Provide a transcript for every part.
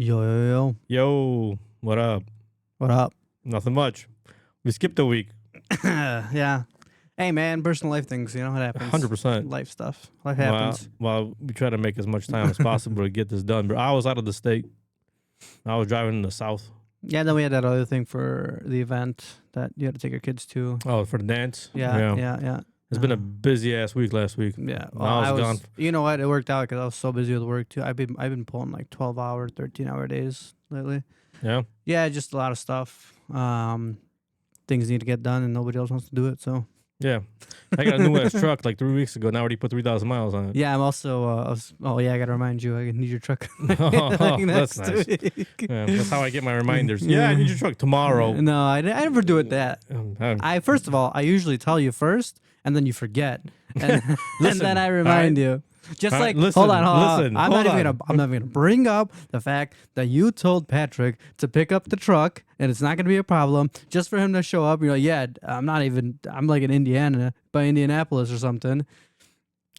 Yo, yo, yo. Yo, what up? What up? Nothing much. We skipped a week. Yeah. Hey, man, personal life things, you know what happens. 100%. Life stuff. Life happens. Well, we try to make as much time as possible to get this done. But I was out of the state. I was driving in the south. Yeah, then we had that other thing for the event that you had to take your kids to. Oh, for the dance? Yeah. It's been a busy ass week last week. Yeah. Well, I was gone. You know what? It worked out because I was so busy with work, too. I've been pulling like 12-hour, 13-hour days lately. Yeah? Yeah, just a lot of stuff. Things need to get done, and nobody else wants to do it, so. Yeah. I got a new ass truck like 3 weeks ago. Now I already put 3,000 miles on it. Yeah, I'm also, I got to remind you, I need your truck. That's nice. Yeah, that's how I get my reminders. Yeah, I need your truck tomorrow. No, I never do it that. First of all, I usually tell you first, and then you forget, and, and then I remind you. Just like, hold on. I'm not even gonna bring up the fact that you told Patrick to pick up the truck, and it's not gonna be a problem. Just for him to show up, you're like, yeah, I'm like in Indiana, by Indianapolis or something.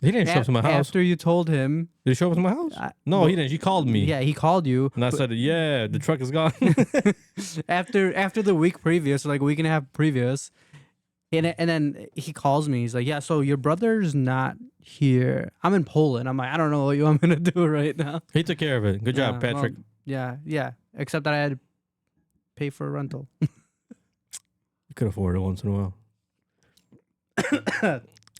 He didn't show up to my house. After you told him. Did he show up to my house? No, he didn't. He called me. Yeah, he called you. And I said, yeah, the truck is gone. after the week previous, like a week and a half previous. And then he calls me. He's like, yeah, so your brother's not here. I'm in Poland. I'm like, I don't know what you want me to do right now. He took care of it. Good job, Patrick. Well, yeah. Except that I had to pay for a rental. You could afford it once in a while.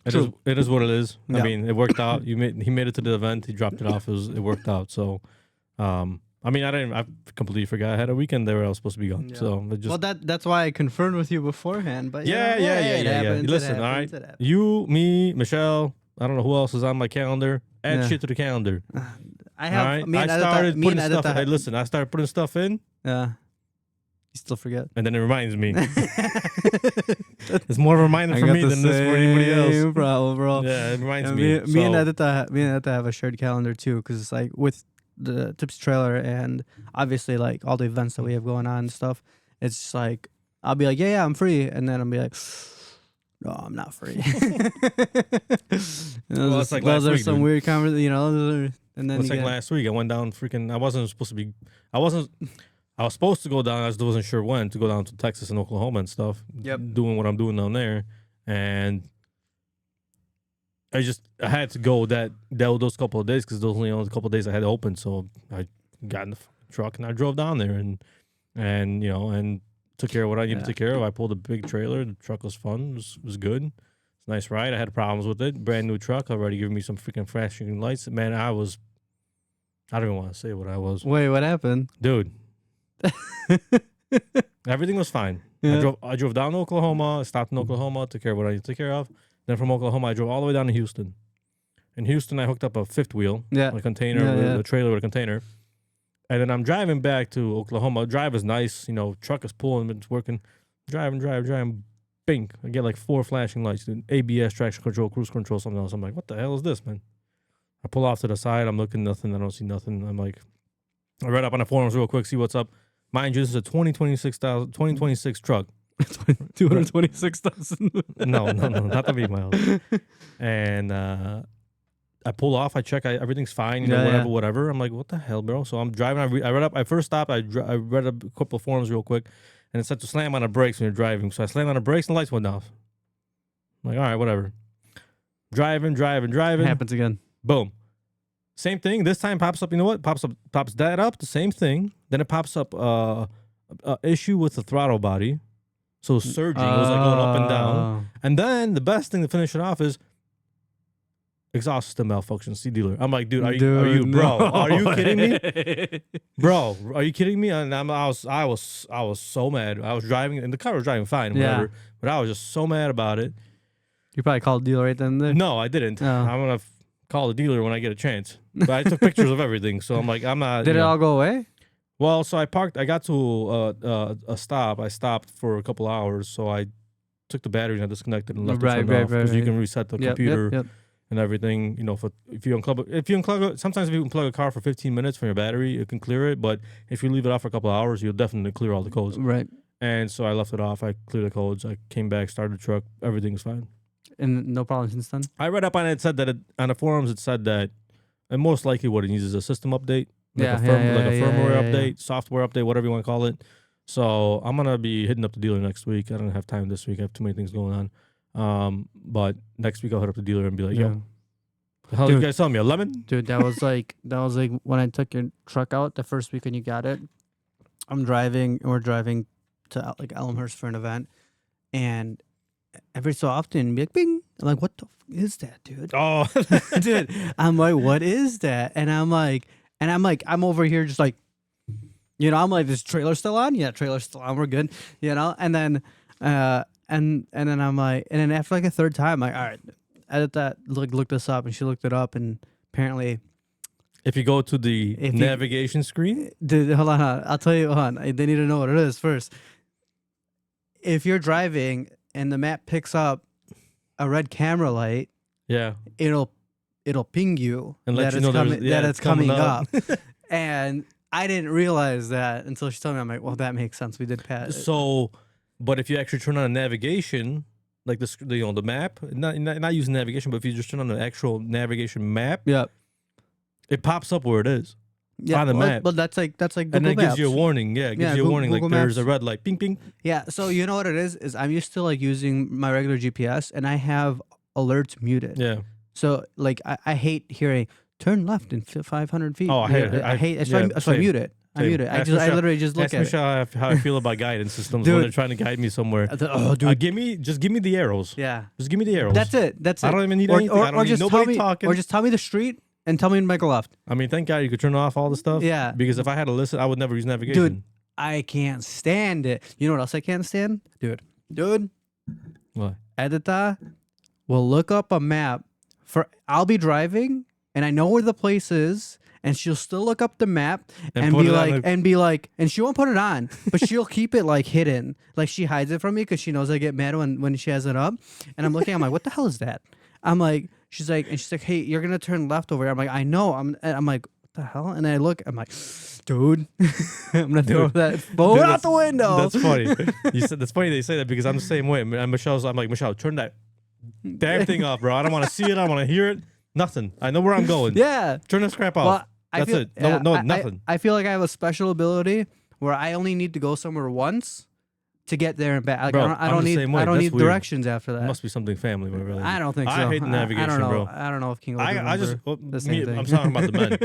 It is what it is. Yeah. I mean, it worked out. He made it to the event. He dropped it off. It worked out. So, I completely forgot I had a weekend there where I was supposed to be gone. Yeah. So that's why I confirmed with you beforehand. But yeah. Listen, all right. You, me, Michelle. I don't know who else is on my calendar. Add shit to the calendar. I have. Right? I started putting stuff. Hey, listen, I started putting stuff in. Yeah. You still forget. And then it reminds me. It's more of a reminder for me than this for anybody else. Problem, bro. Yeah, it reminds me. Me and Edita have a shared calendar too, because it's like with the Tips trailer and obviously like all the events that we have going on and stuff. It's just like I'll be like, yeah, I'm free, and then I'll be like, no, I'm not free. Well, it's like last week, some weird conversation, you know. And then it's like last week. I went down freaking. I was supposed to go down. I just wasn't sure when to go down to Texas and Oklahoma and stuff. Yep. Doing what I'm doing down there, and I had to go those couple of days because those only a couple of days I had open. So I got in the truck and I drove down there and took care of what I needed to take care of. I pulled a big trailer. The truck was fun. It was good. It's a nice ride. I had problems with it. Brand new truck. Already giving me some freaking flashing lights. Man, I don't even want to say what I was. Wait, what happened? Dude. Everything was fine. Yeah. I drove down to Oklahoma. I stopped in Oklahoma. Took care of what I needed to take care of. Then from Oklahoma, I drove all the way down to Houston. In Houston, I hooked up a fifth wheel, a container, a trailer with a container. And then I'm driving back to Oklahoma. Drive is nice, truck is pulling, it's working. Driving, bing. I get like 4 flashing lights, ABS, traction control, cruise control, something else. I'm like, what the hell is this, man? I pull off to the side. I'm looking, nothing. I don't see nothing. I'm like, I read up on the forums real quick, see what's up. Mind you, this is a 2026 truck. 226,000. No, not the V miles. And I pull off. I check. Everything's fine. Whatever. I'm like, what the hell, bro? So I'm driving. I read up. I first stopped. I read a couple of forums real quick, and it said to slam on the brakes when you're driving. So I slammed on the brakes, and the lights went off. I'm like, all right, whatever. Driving. Happens again. Boom. Same thing. This time pops up. You know what? Pops that up. The same thing. Then it pops up issue with the throttle body. So surging. It was like going up and down. And then the best thing to finish it off is exhaust system malfunction. See dealer. I'm like, dude, are you bro? Are you kidding me? Bro, are you kidding me? And I was so mad. I was driving, and the car was driving fine, whatever. But I was just so mad about it. You probably called the dealer right then and there. No, I didn't. I'm gonna call the dealer when I get a chance. But I took pictures of everything, so I'm like, I'm not. Did it all go away? Well, so I parked. I got to a stop. I stopped for a couple hours, so I took the battery and I disconnected and left it turned off because you can reset the computer and everything. If you unplug it, sometimes if you unplug a car for 15 minutes from your battery, it can clear it. But if you leave it off for a couple of hours, you'll definitely clear all the codes. Right. And so I left it off. I cleared the codes. I came back, started the truck. Everything's fine. And no problem since then? I read up on it. It said that on the forums, it said that, and most likely what it needs is a system update. like a firmware update, software update, whatever you want to call it. So I'm gonna be hitting up the dealer next week. I don't have time this week. I have too many things going on. But next week I'll hit up the dealer and be like, yo, the hell you guys selling me, a lemon? Dude, that was like when I took your truck out the first weekend you got it. We're driving to like Elmhurst for an event, and every so often be like, bing. I'm like, what the is that, dude? Oh, dude. I'm like, what is that? And I'm like, I'm over here just like, I'm like, is trailer still on? Yeah, trailer's still on. We're good, And then, and then I'm like, and then after like a third time, I'm like, all right, edit that. Look this up, and she looked it up, and apparently, if you go to the navigation screen, dude, hold on, I'll tell you. Hold on, they need to know what it is first. If you're driving and the map picks up a red camera light, it'll ping you and let you know that it's coming up. And I didn't realize that until she told me. I'm like, well, that makes sense. We did pass. So, but if you actually turn on navigation, like the map, not using navigation, but if you just turn on the actual navigation map, it pops up where it is. On the map. But that's like Google and then it Maps. gives you a warning. Yeah, it gives you a warning Google like Maps. There's a red light. Ping, ping. Yeah, so you know what it is I'm used to like using my regular GPS, and I have alerts muted. Yeah. So like I hate hearing turn left in 500 feet. Oh, I hate it. I hate it. So I mute it. I mute it. I literally just look at it. Ask Michelle how I feel about guidance systems when they're trying to guide me somewhere. Dude. Just give me the arrows. Yeah. Just give me the arrows. That's it. I don't even need anything. I don't need nobody talking. Or just tell me the street and tell me to make a left. I mean, thank God you could turn off all the stuff. Yeah. Because if I had to listen, I would never use navigation. Dude, I can't stand it. You know what else I can't stand? Dude. What? Edita will look up a map I'll be driving and I know where the place is, and she'll still look up the map and be like, and she won't put it on, but she'll keep it like hidden. Like she hides it from me because she knows I get mad when she has it up. And I'm looking, I'm like, what the hell is that? She's like, hey, you're going to turn left over here. I'm like, I know. I'm like, what the hell? And then I look, I'm like, dude, I'm going to throw that phone out the window. That's funny. That's funny they say that because I'm the same way. And I'm like, Michelle, turn that damn thing off, bro. I don't want to see it. I don't want to hear it. Nothing. I know where I'm going. Yeah. Turn this crap off. That's it. Nothing. I feel like I have a special ability where I only need to go somewhere once to get there and back. Like, bro, I don't need directions after that. It must be something family. Really. I don't think so. I hate navigation, I don't know. bro. I don't know if King. I'm talking about the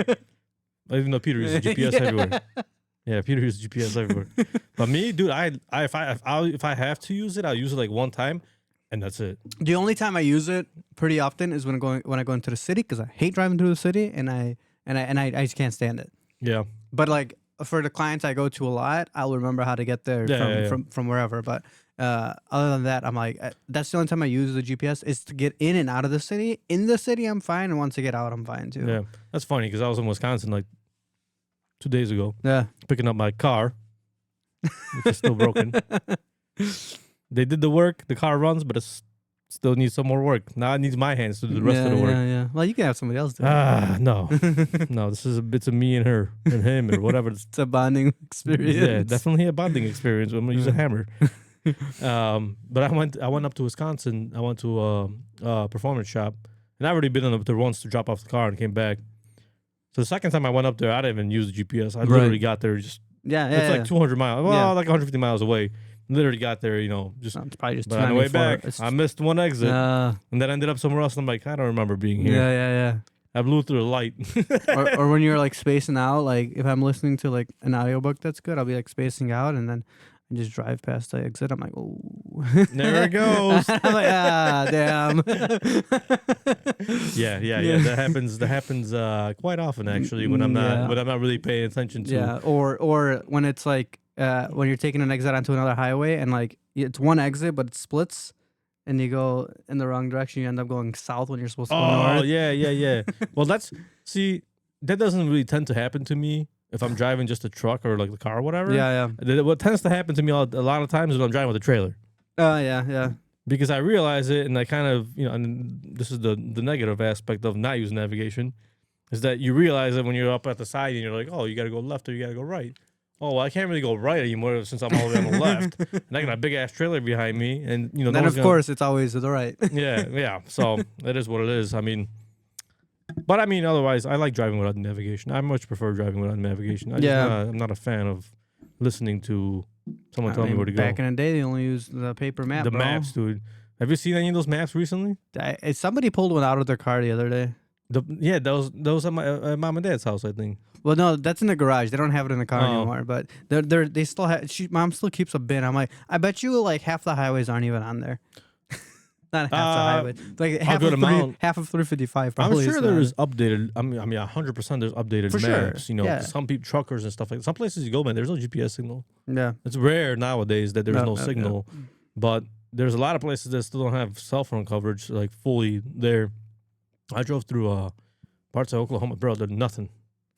men. Even though Peter uses GPS everywhere. Yeah, Peter uses GPS everywhere. But me, dude, if I have to use it, I'll use it like one time. And that's it. The only time I use it pretty often is when I go into the city, because I hate driving through the city and I just can't stand it. Yeah. But like for the clients I go to a lot, I'll remember how to get there from wherever. But other than that, I'm like, that's the only time I use the GPS is to get in and out of the city. In the city, I'm fine, and once I get out, I'm fine too. Yeah, that's funny because I was in Wisconsin like 2 days ago. Yeah. Picking up my car, which is still broken. They did the work. The car runs, but it still needs some more work. Now it needs my hands to do the rest of the work. Yeah. Well, you can have somebody else do it. No. No, this is it's a me and her and him or whatever. It's a bonding experience. Yeah, definitely a bonding experience. I'm gonna use a hammer. But I went up to Wisconsin. I went to a performance shop, and I've already been up there once to drop off the car and came back. So the second time I went up there, I didn't even use the GPS. I literally got there it's like 200 miles. Well, like 150 miles away. Literally got there, just. It's probably just. But on the way back, I missed one exit, and then ended up somewhere else. And I'm like, I don't remember being here. Yeah. I blew through the light. or when you're like spacing out, like if I'm listening to like an audiobook that's good, I'll be like spacing out, and then I just drive past the exit. I'm like, oh, there it goes. I'm like, damn. Yeah. That happens quite often actually when I'm not really paying attention to. Yeah, or when it's like. When you're taking an exit onto another highway and like it's one exit but it splits and you go in the wrong direction, you end up going south when you're supposed to go north. Oh yeah. Well, that doesn't really tend to happen to me if I'm driving just a truck or like the car or whatever. Yeah. What tends to happen to me a lot of times is when I'm driving with a trailer. Yeah. Because I realize it and I kind of, and this is the negative aspect of not using navigation, is that you realize that when you're up at the side and you're like, oh, you got to go left or you got to go right. Oh, well, I can't really go right anymore since I'm all the way on the left. And I got a big ass trailer behind me, and then of course it's always to the right. Yeah. So that is what it is. I mean, But I mean, otherwise, I like driving without navigation. I much prefer driving without navigation. I'm not a fan of listening to someone tell me where to go. Back in the day, they only used the paper map. The maps, dude. Have you seen any of those maps recently? Somebody pulled one out of their car the other day. Those at my mom and dad's house, I think. Well, no, that's in the garage. They don't have it in the car anymore. But they still have. Mom still keeps a bin. I'm like, I bet you like half the highways aren't even on there. Not half the highway. Like half of 355. Probably I'm sure there is updated. I mean, 100% there's updated for maps. Sure. You know, some people, truckers and stuff like that. Some places you go, man, there's no GPS signal. Yeah, it's rare nowadays that there's no signal. Yeah. But there's a lot of places that still don't have cell phone coverage like fully there. I drove through parts of Oklahoma, bro. There's nothing.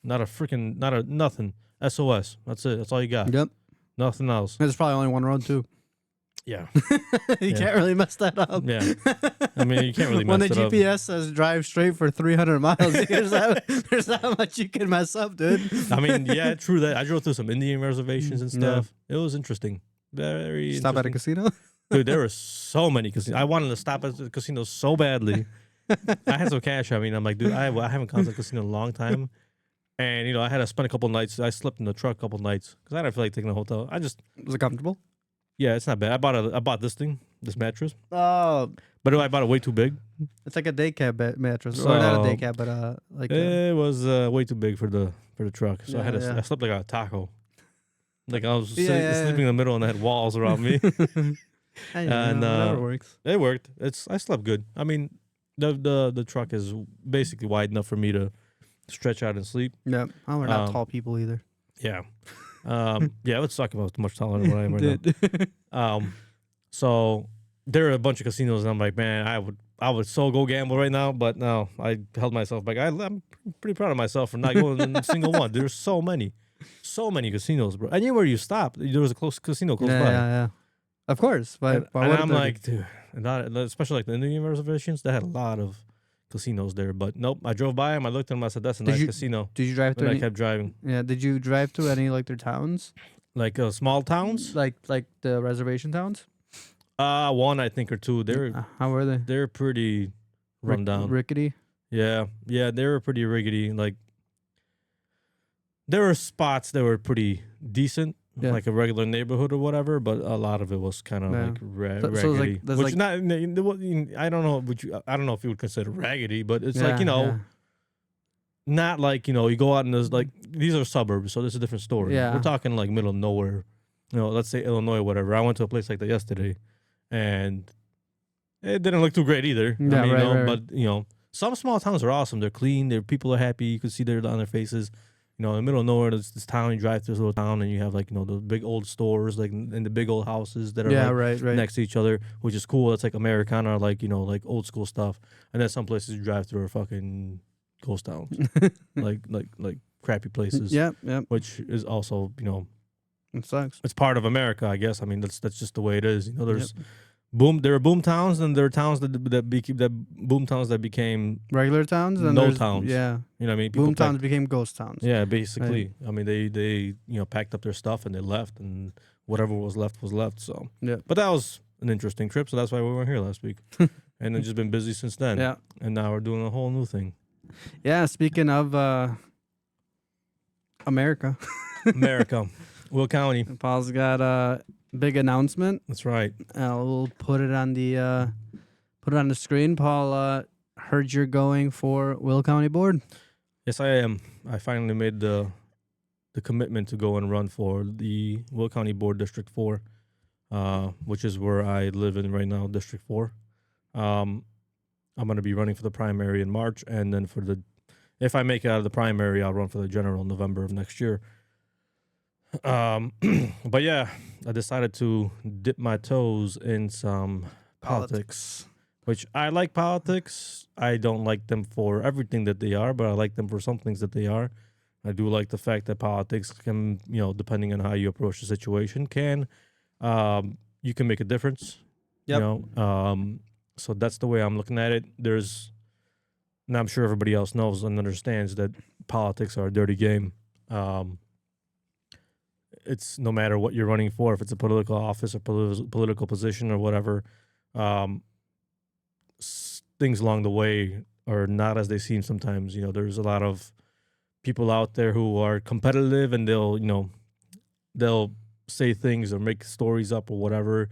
Nothing. SOS. That's it. That's all you got. Yep. Nothing else. There's probably only one road too. Yeah. You can't really mess that up. Yeah. I mean, you can't really mess when the it GPS says drive straight for 300 miles, there's not much you can mess up, dude. I mean, yeah, true that. I drove through some Indian reservations and stuff. Yeah. It was interesting. Very Stop interesting. at a casino? Dude, there were so many casinos. I wanted to stop at the casino so badly. I had some cash. I mean, I'm like, dude, I haven't gone to a casino in a long time. And, you know, I had to spend a couple nights. I slept in the truck a couple nights because I didn't feel like taking a hotel. Was it comfortable? Yeah, it's not bad. I bought this mattress. Oh. But I bought it way too big. It's like a day cab mattress. Or not a day cab, but like it was way too big for the truck. So I slept like a taco. Like I was sleeping in the middle and I had walls around me. And whatever works. It worked. I slept good. I mean, the truck is basically wide enough for me to stretch out and sleep. Yeah. We're not tall people either. Yeah. Yeah, it would suck if I was much taller than what I am right now. So there are a bunch of casinos, and I'm like, man, I would so go gamble right now, but no, I held myself back. I'm pretty proud of myself for not going in a single one. There's so many casinos, bro. Anywhere you stop, there was a close casino close by. Yeah. Of course, but and I'm like, dude, especially like the Indian reservations, they had a lot of casinos there, but nope. I drove by them. I looked at them. I said, "That's a nice casino." Did you drive through? I kept driving. Yeah. Did you drive through any like their towns? Like small towns, like the reservation towns. One I think or two. How were they? They're pretty run down, rickety. Yeah, they were pretty rickety. Like there were spots that were pretty decent. Yeah. Like a regular neighborhood or whatever, but a lot of it was kind of like raggedy. So which not, I don't know. I don't know if you would consider raggedy, but it's like not like you go out and there's like these are suburbs, so this is a different story. Yeah. We're talking like middle of nowhere. Let's say Illinois or whatever. I went to a place like that yesterday, and it didn't look too great either. Yeah, right. But some small towns are awesome. They're clean. Their people are happy. You can see they're on their faces. In the middle of nowhere, there's this town. You drive through this little town, and you have like the big old stores, like and the big old houses that are right next to each other, which is cool. It's like Americana, like like old school stuff. And then some places you drive through are fucking ghost towns, like crappy places. Yeah. Which is also it sucks. It's part of America, I guess. I mean, that's just the way it is. There's. There are boom towns, and there are towns that boom towns that became regular towns, and no towns. Yeah, you know what I mean. Boom towns became ghost towns. Yeah, basically. Right. I mean, they packed up their stuff and they left, and whatever was left was left. So yeah, but that was an interesting trip. So that's why we weren't here last week, and it's just been busy since then. Yeah, and now we're doing a whole new thing. Yeah, speaking of America, Will County. Paul's got a big announcement. That's right. We'll put it on the screen. Paul, heard you're going for Will County Board. Yes, I am. I finally made the commitment to go and run for the Will County Board District 4, which is where I live in right now, District 4. I'm going to be running for the primary in March, and then if I make it out of the primary, I'll run for the general in November of next year. But yeah, I decided to dip my toes in some politics, which I like politics. I don't like them for everything that they are, but I like them for some things that they are. I do like the fact that politics can, depending on how you approach the situation, you can make a difference. Yep. So that's the way I'm looking at it. And I'm sure everybody else knows and understands that politics are a dirty game. It's no matter what you're running for, if it's a political office or political position or whatever, things along the way are not as they seem sometimes. There's a lot of people out there who are competitive, and they'll say things or make stories up or whatever.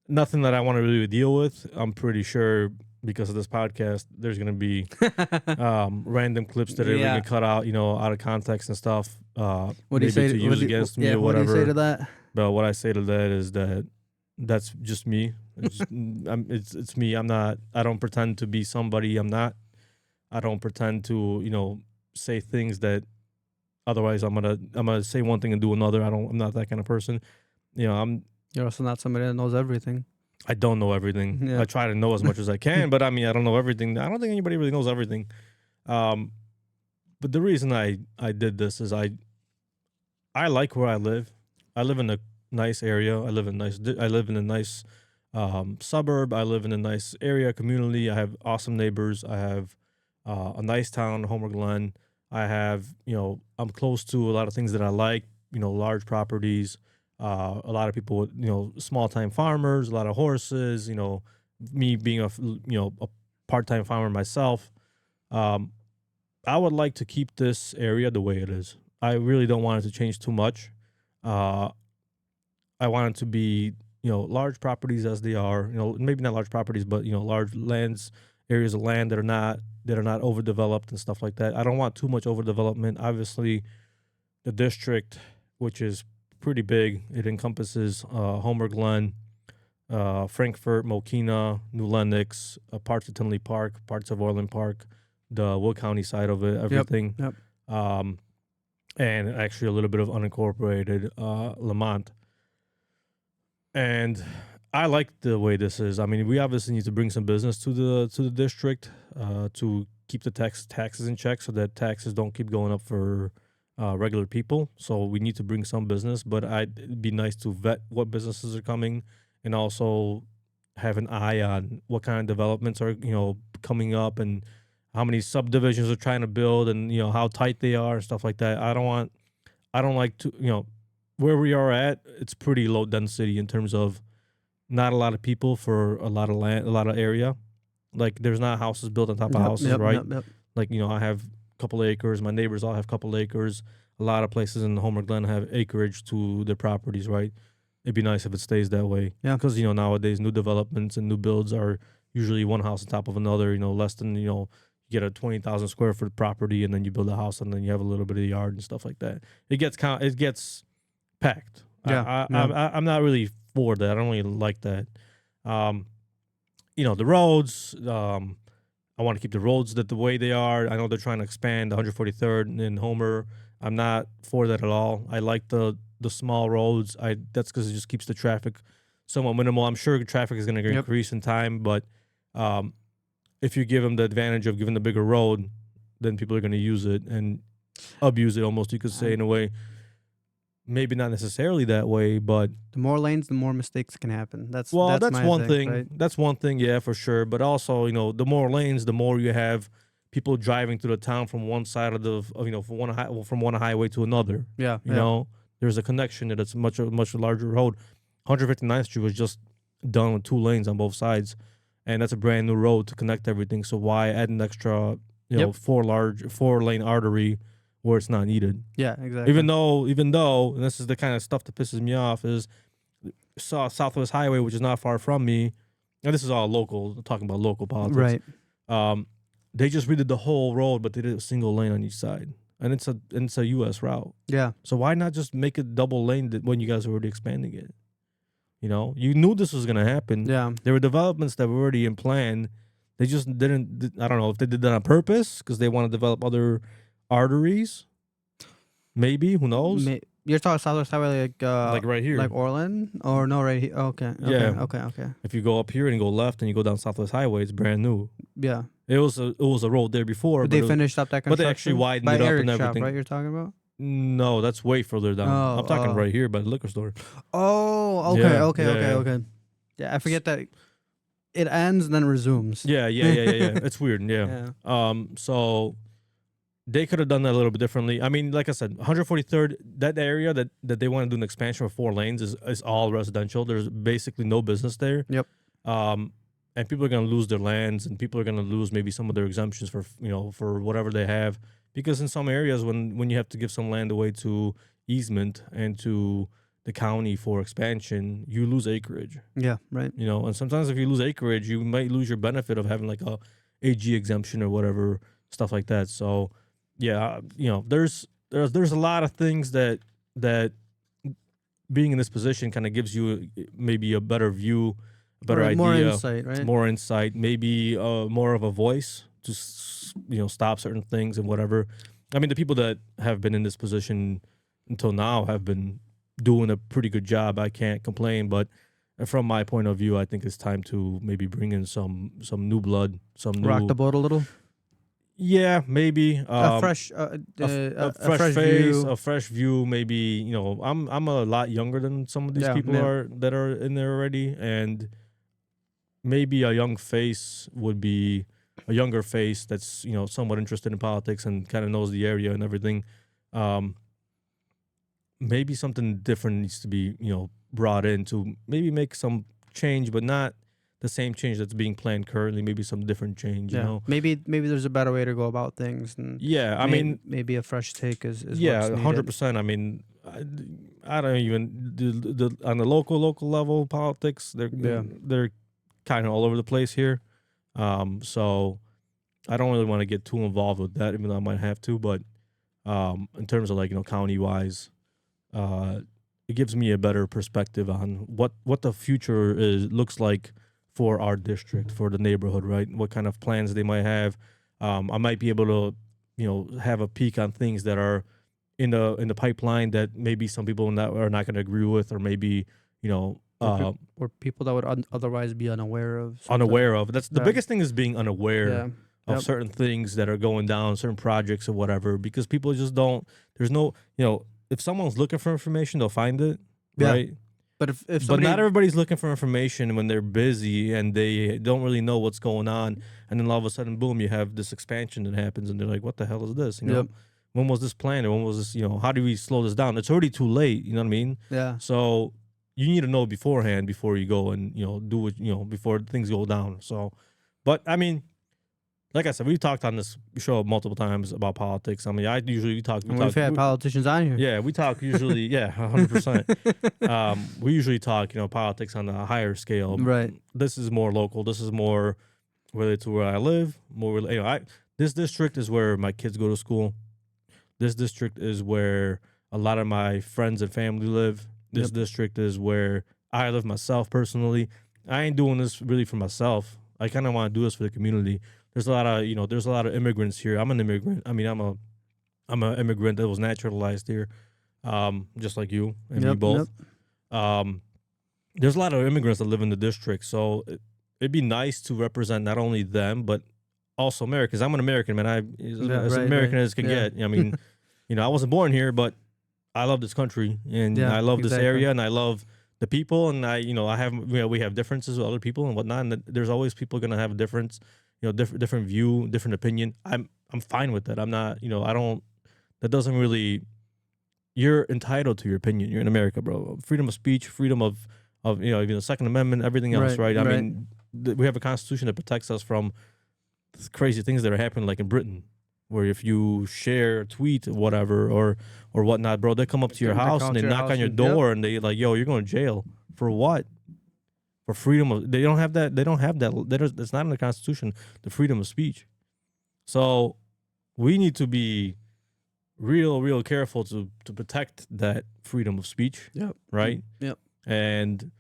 Nothing that I want to really deal with. I'm pretty sure because of this podcast, there's going to be random clips that are going to get cut out, out of context and stuff. What do you say to use against me or whatever? What do you say to that? But what I say to that is that's just me. It's me. I don't pretend to be somebody I'm not. I don't pretend to, say things that otherwise I'm gonna say one thing and do another. I'm not that kind of person. You're also not somebody that knows everything. I don't know everything. Yeah. I try to know as much as I can, but I don't know everything. I don't think anybody really knows everything. But the reason I did this is I like where I live. I live in a nice area. I live in a nice suburb. I live in a nice area, community. I have awesome neighbors. I have a nice town, Homer Glen. I have, I'm close to a lot of things that I like, large properties. A lot of people, small time farmers, a lot of horses, me being a part-time farmer myself. I would like to keep this area the way it is. I really don't want it to change too much. I want it to be, large properties as they are, maybe not large properties, but, large areas of land that are not overdeveloped and stuff like that. I don't want too much overdevelopment. Obviously, the district, which is pretty big, it encompasses Homer Glen, Frankfurt, Mokina, New Lenox, parts of Tinley Park, parts of Orland Park, the Wood County side of it, everything. Yep. And actually a little bit of unincorporated Lamont. And I like the way this is. I mean, we obviously need to bring some business to the district to keep the taxes in check so that taxes don't keep going up for regular people. So we need to bring some business, but it'd be nice to vet what businesses are coming and also have an eye on what kind of developments are, coming up and how many subdivisions are trying to build and, how tight they are and stuff like that. I don't like to, where we are at, it's pretty low density in terms of not a lot of people for a lot of land, a lot of area. Like there's not houses built on top of houses, right? Yep. Like, I have a couple acres. My neighbors all have a couple acres. A lot of places in Homer Glen have acreage to their properties, right? It'd be nice if it stays that way. Yeah. Because, nowadays new developments and new builds are usually one house on top of another, less than, you get a 20,000 square foot property and then you build a house and then you have a little bit of yard and stuff like that. It gets packed. Yeah. I'm not really for that. I don't really like that. The roads, I want to keep the roads the way they are. I know they're trying to expand 143rd in Homer. I'm not for that at all. I like the small roads. That's because it just keeps the traffic somewhat minimal. I'm sure traffic is going to increase in time, but if you give them the advantage of giving the bigger road, then people are going to use it and abuse it almost, you could say, in a way. Maybe not necessarily that way, but the more lanes, the more mistakes can happen. That's one thing. Right? That's one thing, yeah, for sure. But also, the more lanes, the more you have people driving through the town from one side of from one highway to another. Yeah, there's a connection that's much larger road. 159th Street was just done with 2 lanes on both sides, and that's a brand new road to connect everything. So why add an extra, 4-lane artery where it's not needed? Yeah, exactly. Even though, and this is the kind of stuff that pisses me off, is Southwest Highway, which is not far from me, and this is all local, talking about local politics. Right. They just redid the whole road, but they did a single lane on each side, and it's a U.S. route. Yeah. So why not just make it double lane when you guys are already expanding it? You knew this was gonna happen. Yeah. There were developments that were already in plan. They just didn't. I don't know if they did that on purpose because they want to develop other arteries. Maybe, who knows? You're talking Southwest Highway, like right here, like Orland, or no, right here. Okay. Yeah. Okay. If you go up here and you go left and you go down Southwest Highway, it's brand new. Yeah. It was a road there before. But they finished up that construction. But they actually widened it up and everything. Shop, right? You're talking about? No, that's way further down. I'm talking right here by the liquor store. Oh, okay, okay. Yeah, I forget that it ends and then resumes. Yeah. It's weird. Yeah. So they could have done that a little bit differently. I mean, like I said, 143rd, that area that they want to do an expansion of 4 lanes is all residential. There's basically no business there. Yep. and people are going to lose their lands, and people are going to lose maybe some of their exemptions for for whatever they have, because in some areas when you have to give some land away to easement and to the county for expansion, you lose acreage. Yeah, right. And sometimes if you lose acreage, you might lose your benefit of having like a AG exemption or whatever, stuff like that. So yeah, there's a lot of things that being in this position kind of gives you maybe a better view, a better idea, more insight, right? More insight, maybe more of a voice to stop certain things and whatever. I mean, the people that have been in this position until now have been doing a pretty good job. I can't complain, but from my point of view, I think it's time to maybe bring in some new blood, rock the boat a little. Yeah, maybe a fresh fresh face, view. A fresh view. Maybe I'm a lot younger than some of these people are that are in there already, and maybe a young face would be a younger face that's somewhat interested in politics and kind of knows the area and everything. Maybe something different needs to be brought in to maybe make some change, but not the same change that's being planned currently. Maybe some different change. Maybe there's a better way to go about things. And I mean, maybe a fresh take is 100%. I mean, I don't even on the local level politics. They're kind of all over the place here. So I don't really want to get too involved with that, even though I might have to. But in terms of county wise, it gives me a better perspective on what the future looks like for our district, for the neighborhood, right? What kind of plans they might have. I might be able to, have a peek on things that are in the pipeline that maybe some people are not going to agree with, or maybe or people that would otherwise be unaware of. That's the biggest thing, is being unaware of certain things that are going down, certain projects or whatever, because people just don't. There's no, if someone's looking for information, they'll find it, right? But if but not everybody's looking for information when they're busy and they don't really know what's going on, and then all of a sudden, boom, you have this expansion that happens, and they're like, "What the hell is this?" When was this planned, or when was this? How do we slow this down? It's already too late. You know what I mean? Yeah. So you need to know beforehand before you go and do what before things go down. So, but I mean, like I said, we've talked on this show multiple times about politics. I mean, we've had politicians on here. Yeah, we talk usually. 100%. We usually talk, politics on a higher scale. Right. This is more local. This is more related to where I live. This district is where my kids go to school. This district is where a lot of my friends and family live. This district is where I live myself personally. I ain't doing this really for myself. I kind of want to do this for the community. There's a lot of immigrants here. I'm an immigrant. I mean, I'm an immigrant that was naturalized here, just like you and me both. There's a lot of immigrants that live in the district, so it'd be nice to represent not only them but also Americans. I'm an American, man. As American as can get. I mean, I wasn't born here, but I love this country, and I love this area, and I love the people, and we have differences with other people and whatnot, and there's always people gonna have a difference. Different view, different opinion. I'm fine with that. I'm not, that doesn't really, you're entitled to your opinion. You're in America, bro. Freedom of speech, freedom of even the Second Amendment, everything else, right? I mean, we have a constitution that protects us from crazy things that are happening, like in Britain, where if you share a tweet or whatever or whatnot, bro, they come up to your house and they knock on your door and they like, yo, you're going to jail for what? For freedom of, they don't have that. That's not in the Constitution, the freedom of speech. So we need to be real careful to protect that freedom of speech. Yep. Right. Yep. And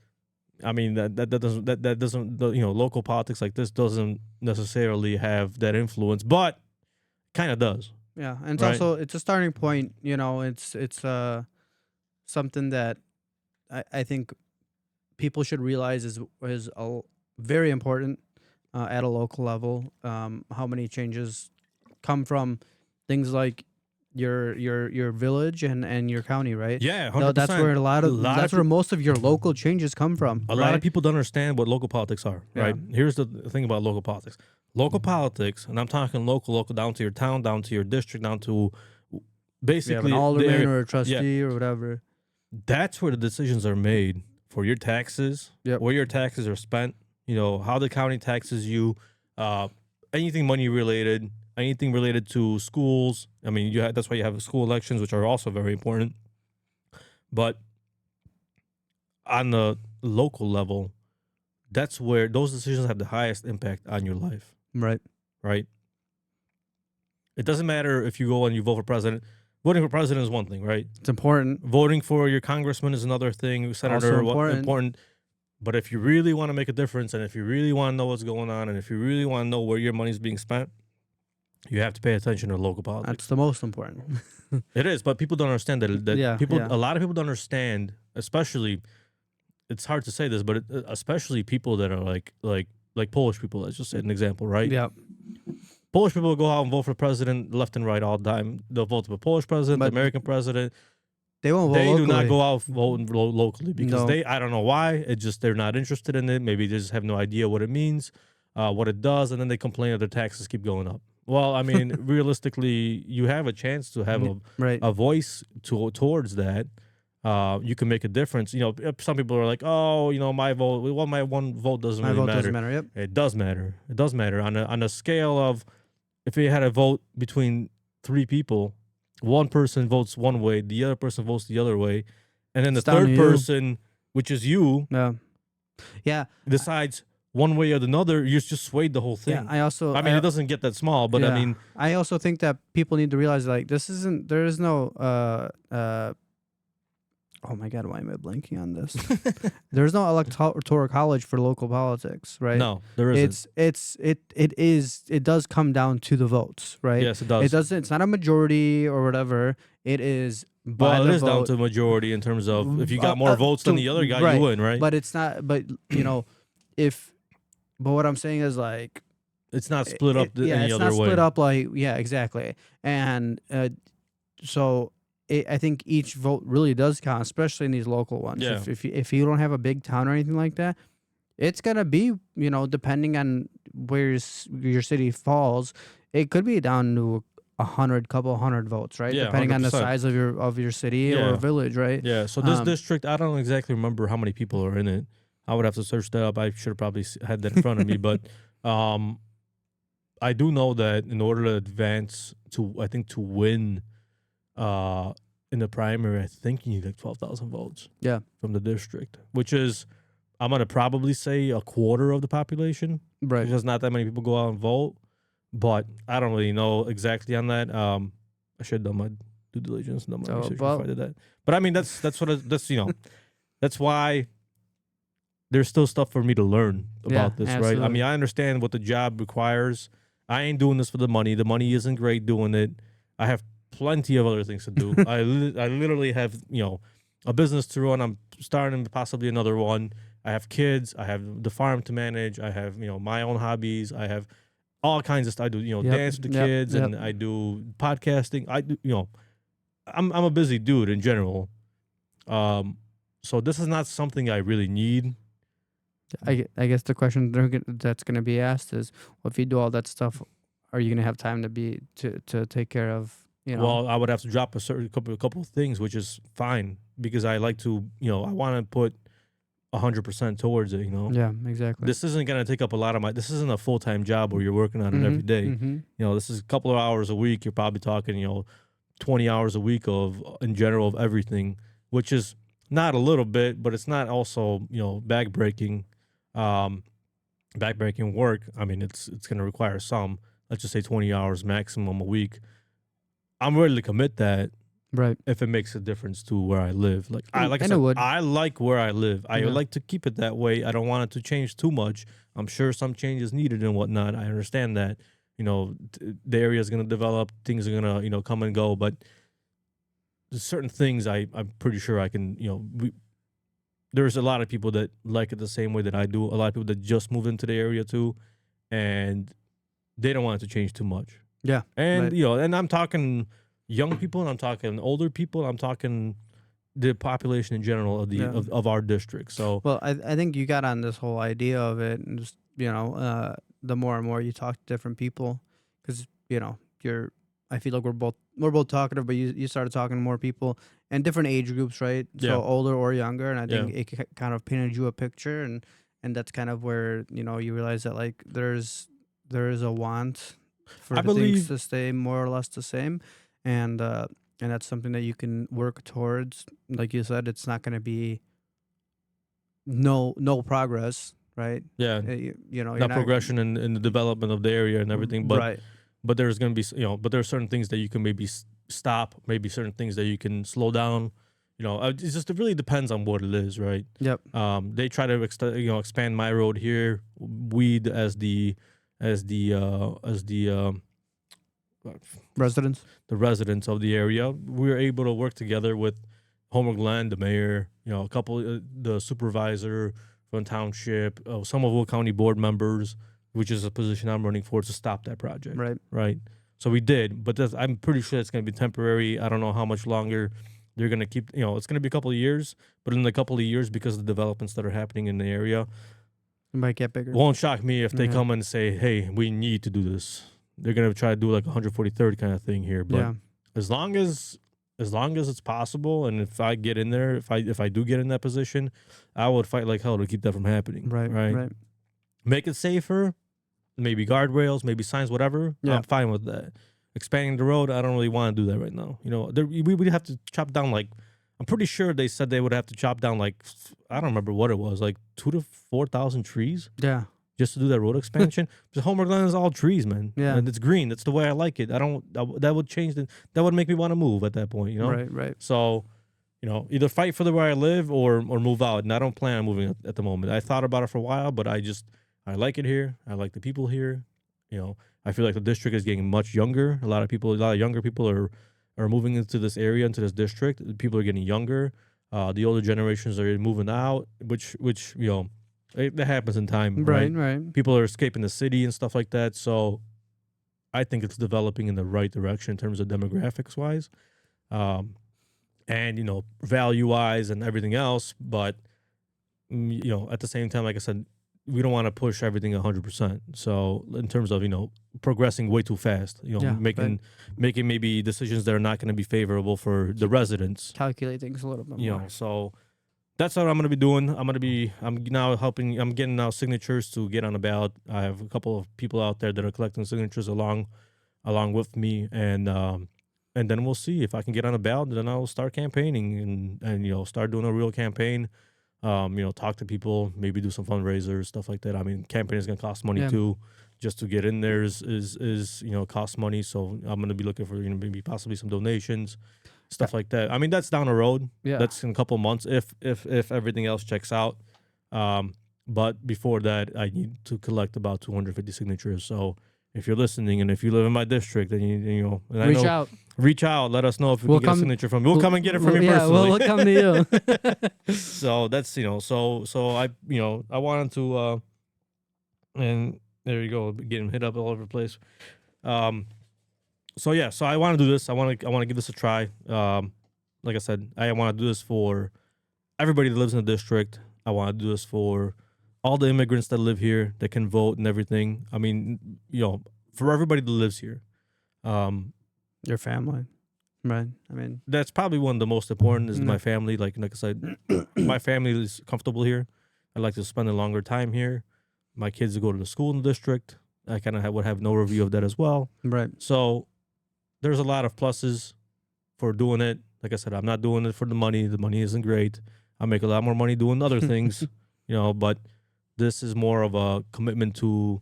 I mean that doesn't local politics like this doesn't necessarily have that influence, but kind of does. Yeah, and it's also it's a starting point. It's something that I think people should realize is very important at a local level. How many changes come from things like your village and your county, right? Yeah, 100%. That's where where most of your local changes come from. A lot of people don't understand what local politics are, right? Here's the thing about local politics. Local politics, and I'm talking local down to your town, down to your district, down to basically an alderman or a trustee or whatever. That's where the decisions are made for your taxes, where your taxes are spent, how the county taxes you, anything money related, anything related to schools. I mean, that's why you have school elections, which are also very important. But on the local level, that's where those decisions have the highest impact on your life. Right. Right. It doesn't matter if you go and you vote for president. Voting for president is one thing, right? It's important. Voting for your congressman is another thing. Senator, also important. But if you really want to make a difference, and if you really want to know what's going on, and if you really want to know where your money's being spent, you have to pay attention to local politics. That's the most important. It is, but people don't understand that. A lot of people don't understand, especially. It's hard to say this, but especially people that are like Polish people. Let's just say an example, right? Yeah. Polish people go out and vote for president left and right all the time. They'll vote for the Polish president, the American president. They won't vote locally. They do not go out voting locally because I don't know why. It's just they're not interested in it. Maybe they just have no idea what it means, what it does, and then they complain that their taxes keep going up. Well, I mean, realistically, you have a chance to have a voice towards that. You can make a difference. Some people are like, oh, my vote. My one vote doesn't really matter. My vote doesn't matter. Yep. It does matter. It does matter on a scale of, if you had a vote between 3 people, one person votes one way, the other person votes the other way, and then the third person, which is you, decides one way or another. You just swayed the whole thing. Yeah, I mean, it doesn't get that small, but I mean, I also think that people need to realize there is no oh my God, why am I blanking on this? There's no electoral college for local politics, right? No, there isn't. It does come down to the votes, right? Yes, it does. It doesn't. It's not a majority or whatever. It is. Well, it is down to majority in terms of if you got more votes than the other guy, right. you win, right? But it's not. But but what I'm saying is it's not split up any other way. It's not split up exactly, and so. I think each vote really does count, especially in these local ones. Yeah. If you don't have a big town or anything like that, it's gonna be depending on where your city falls, it could be down to couple hundred votes, right? Yeah, depending 100%. on the size of your city or village, right? Yeah. So this district, I don't exactly remember how many people are in it. I would have to search that up. I should have probably had that in front of me, but I do know that in order to advance to win. In the primary, I think you need like 12,000 votes. Yeah, from the district, which is, I'm gonna probably say a quarter of the population. Right, because not that many people go out and vote. But I don't really know exactly on that. I should have done my due diligence, done my research before I did that. But I mean, that's that's why there's still stuff for me to learn about this, absolutely. right? I mean, I understand what the job requires. I ain't doing this for the money. The money isn't great doing it. I have plenty of other things to do. I literally have, a business to run. I'm starting possibly another one. I have kids. I have the farm to manage. I have, my own hobbies. I have all kinds of stuff. I do, dance with the kids, and I do podcasting. I do, I'm a busy dude in general. So this is not something I really need. I guess the question that's going to be asked is, well, if you do all that stuff, are you going to have time to take care of? Well, I would have to drop a couple of things, which is fine because I like to, I want to put 100% towards it. Yeah, exactly. This isn't gonna take up a lot of this isn't a full-time job where you're working on it every day. Mm-hmm. This is a couple of hours a week. You're probably talking, 20 hours a week in general of everything, which is not a little bit, but it's not also backbreaking work. I mean, it's gonna require some. Let's just say 20 hours maximum a week. I'm ready to commit that, right? If it makes a difference to where I live, I like where I live. I like to keep it that way. I don't want it to change too much. I'm sure some changes needed and whatnot. I understand that. The area is going to develop. Things are going to come and go. But there's certain things I'm pretty sure I can. There's a lot of people that like it the same way that I do. A lot of people that just moved into the area too, and they don't want it to change too much. Yeah, and right. And I'm talking young people, and I'm talking older people, I'm talking the population in general of our district. So, well, I think you got on this whole idea of it, and just the more and more you talk to different people, because I feel like we're both talkative, but you started talking to more people and different age groups, right? So older or younger, and I think it kind of painted you a picture, and and that's kind of where you realize that like there is a want for I things believe to stay more or less the same, and that's something that you can work towards. Like you said, it's not going to be no progress, right? yeah, You're not not progression in the development of the area and everything, but right. but there's going to be but there are certain things that you can maybe stop, maybe certain things that you can slow down. It really depends on what it is, right? Yep. They try to expand my road here, weed as the Residents. the residents of the area. We were able to work together with Homer Glenn, the mayor, a couple, the supervisor from township, some of Will County board members, which is a position I'm running for, to stop that project. Right. So we did, but I'm pretty sure it's going to be temporary. I don't know how much longer they're going to keep. It's going to be a couple of years, but in a couple of years, because of the developments that are happening in the area, it might get bigger. It won't shock me if they come and say, "Hey, we need to do this." They're going to try to do like 143rd kind of thing here, but as long as it's possible, and if I get in there, if I do get in that position, I would fight like hell to keep that from happening. Right. Make it safer, maybe guardrails, maybe signs, whatever. Yeah. I'm fine with that. Expanding the road, I don't really want to do that right now. We would have to chop down like, I'm pretty sure they said they would have to chop down like, I don't remember what it was, like 2,000 to 4,000 trees. Yeah. Just to do that road expansion. Because Homer Glen is all trees, man. Yeah. And it's green. That's the way I like it. That would change that would make me want to move at that point, Right. So, either fight for where I live or move out. And I don't plan on moving at the moment. I thought about it for a while, but I like it here. I like the people here. I feel like the district is getting much younger. A lot of younger people are moving into this area, into this district. People are getting younger. The older generations are moving out, which that happens in time, right? People are escaping the city and stuff like that. So I think it's developing in the right direction in terms of demographics wise, and value wise and everything else. But at the same time, like I said, we don't want to push everything 100%. So in terms of progressing way too fast, making maybe decisions that are not going to be favorable for the residents. Calculate things a little bit more. So that's what I'm going to be doing. I'm now helping. I'm getting now signatures to get on the ballot. I have a couple of people out there that are collecting signatures along with me, and then we'll see if I can get on the ballot. Then I'll start campaigning and start doing a real campaign. Talk to people, maybe do some fundraisers, stuff like that. I mean, campaign is going to cost money too. Just to get in there is cost money. So I'm going to be looking for maybe possibly some donations, stuff like that. I mean, that's down the road. Yeah, that's in a couple of months if everything else checks out. But before that, I need to collect about 250 signatures. So if you're listening and if you live in my district, then reach out. Let us know if we can get a signature from you. We'll come and get it from you personally. We'll come to you. So that's so I I wanted to and there you go, getting hit up all over the place. So I want to do this. I want to give this a try. Like I said, I want to do this for everybody that lives in the district. I want to do this for all the immigrants that live here that can vote and everything. I mean, for everybody that lives here. Your family, right? I mean, that's probably one of the most important is my family. Like I said, my family is comfortable here. I like to spend a longer time here. My kids go to the school in the district. I kind of would have no review of that as well. Right. So there's a lot of pluses for doing it. Like I said, I'm not doing it for the money. The money isn't great. I make a lot more money doing other things, but this is more of a commitment to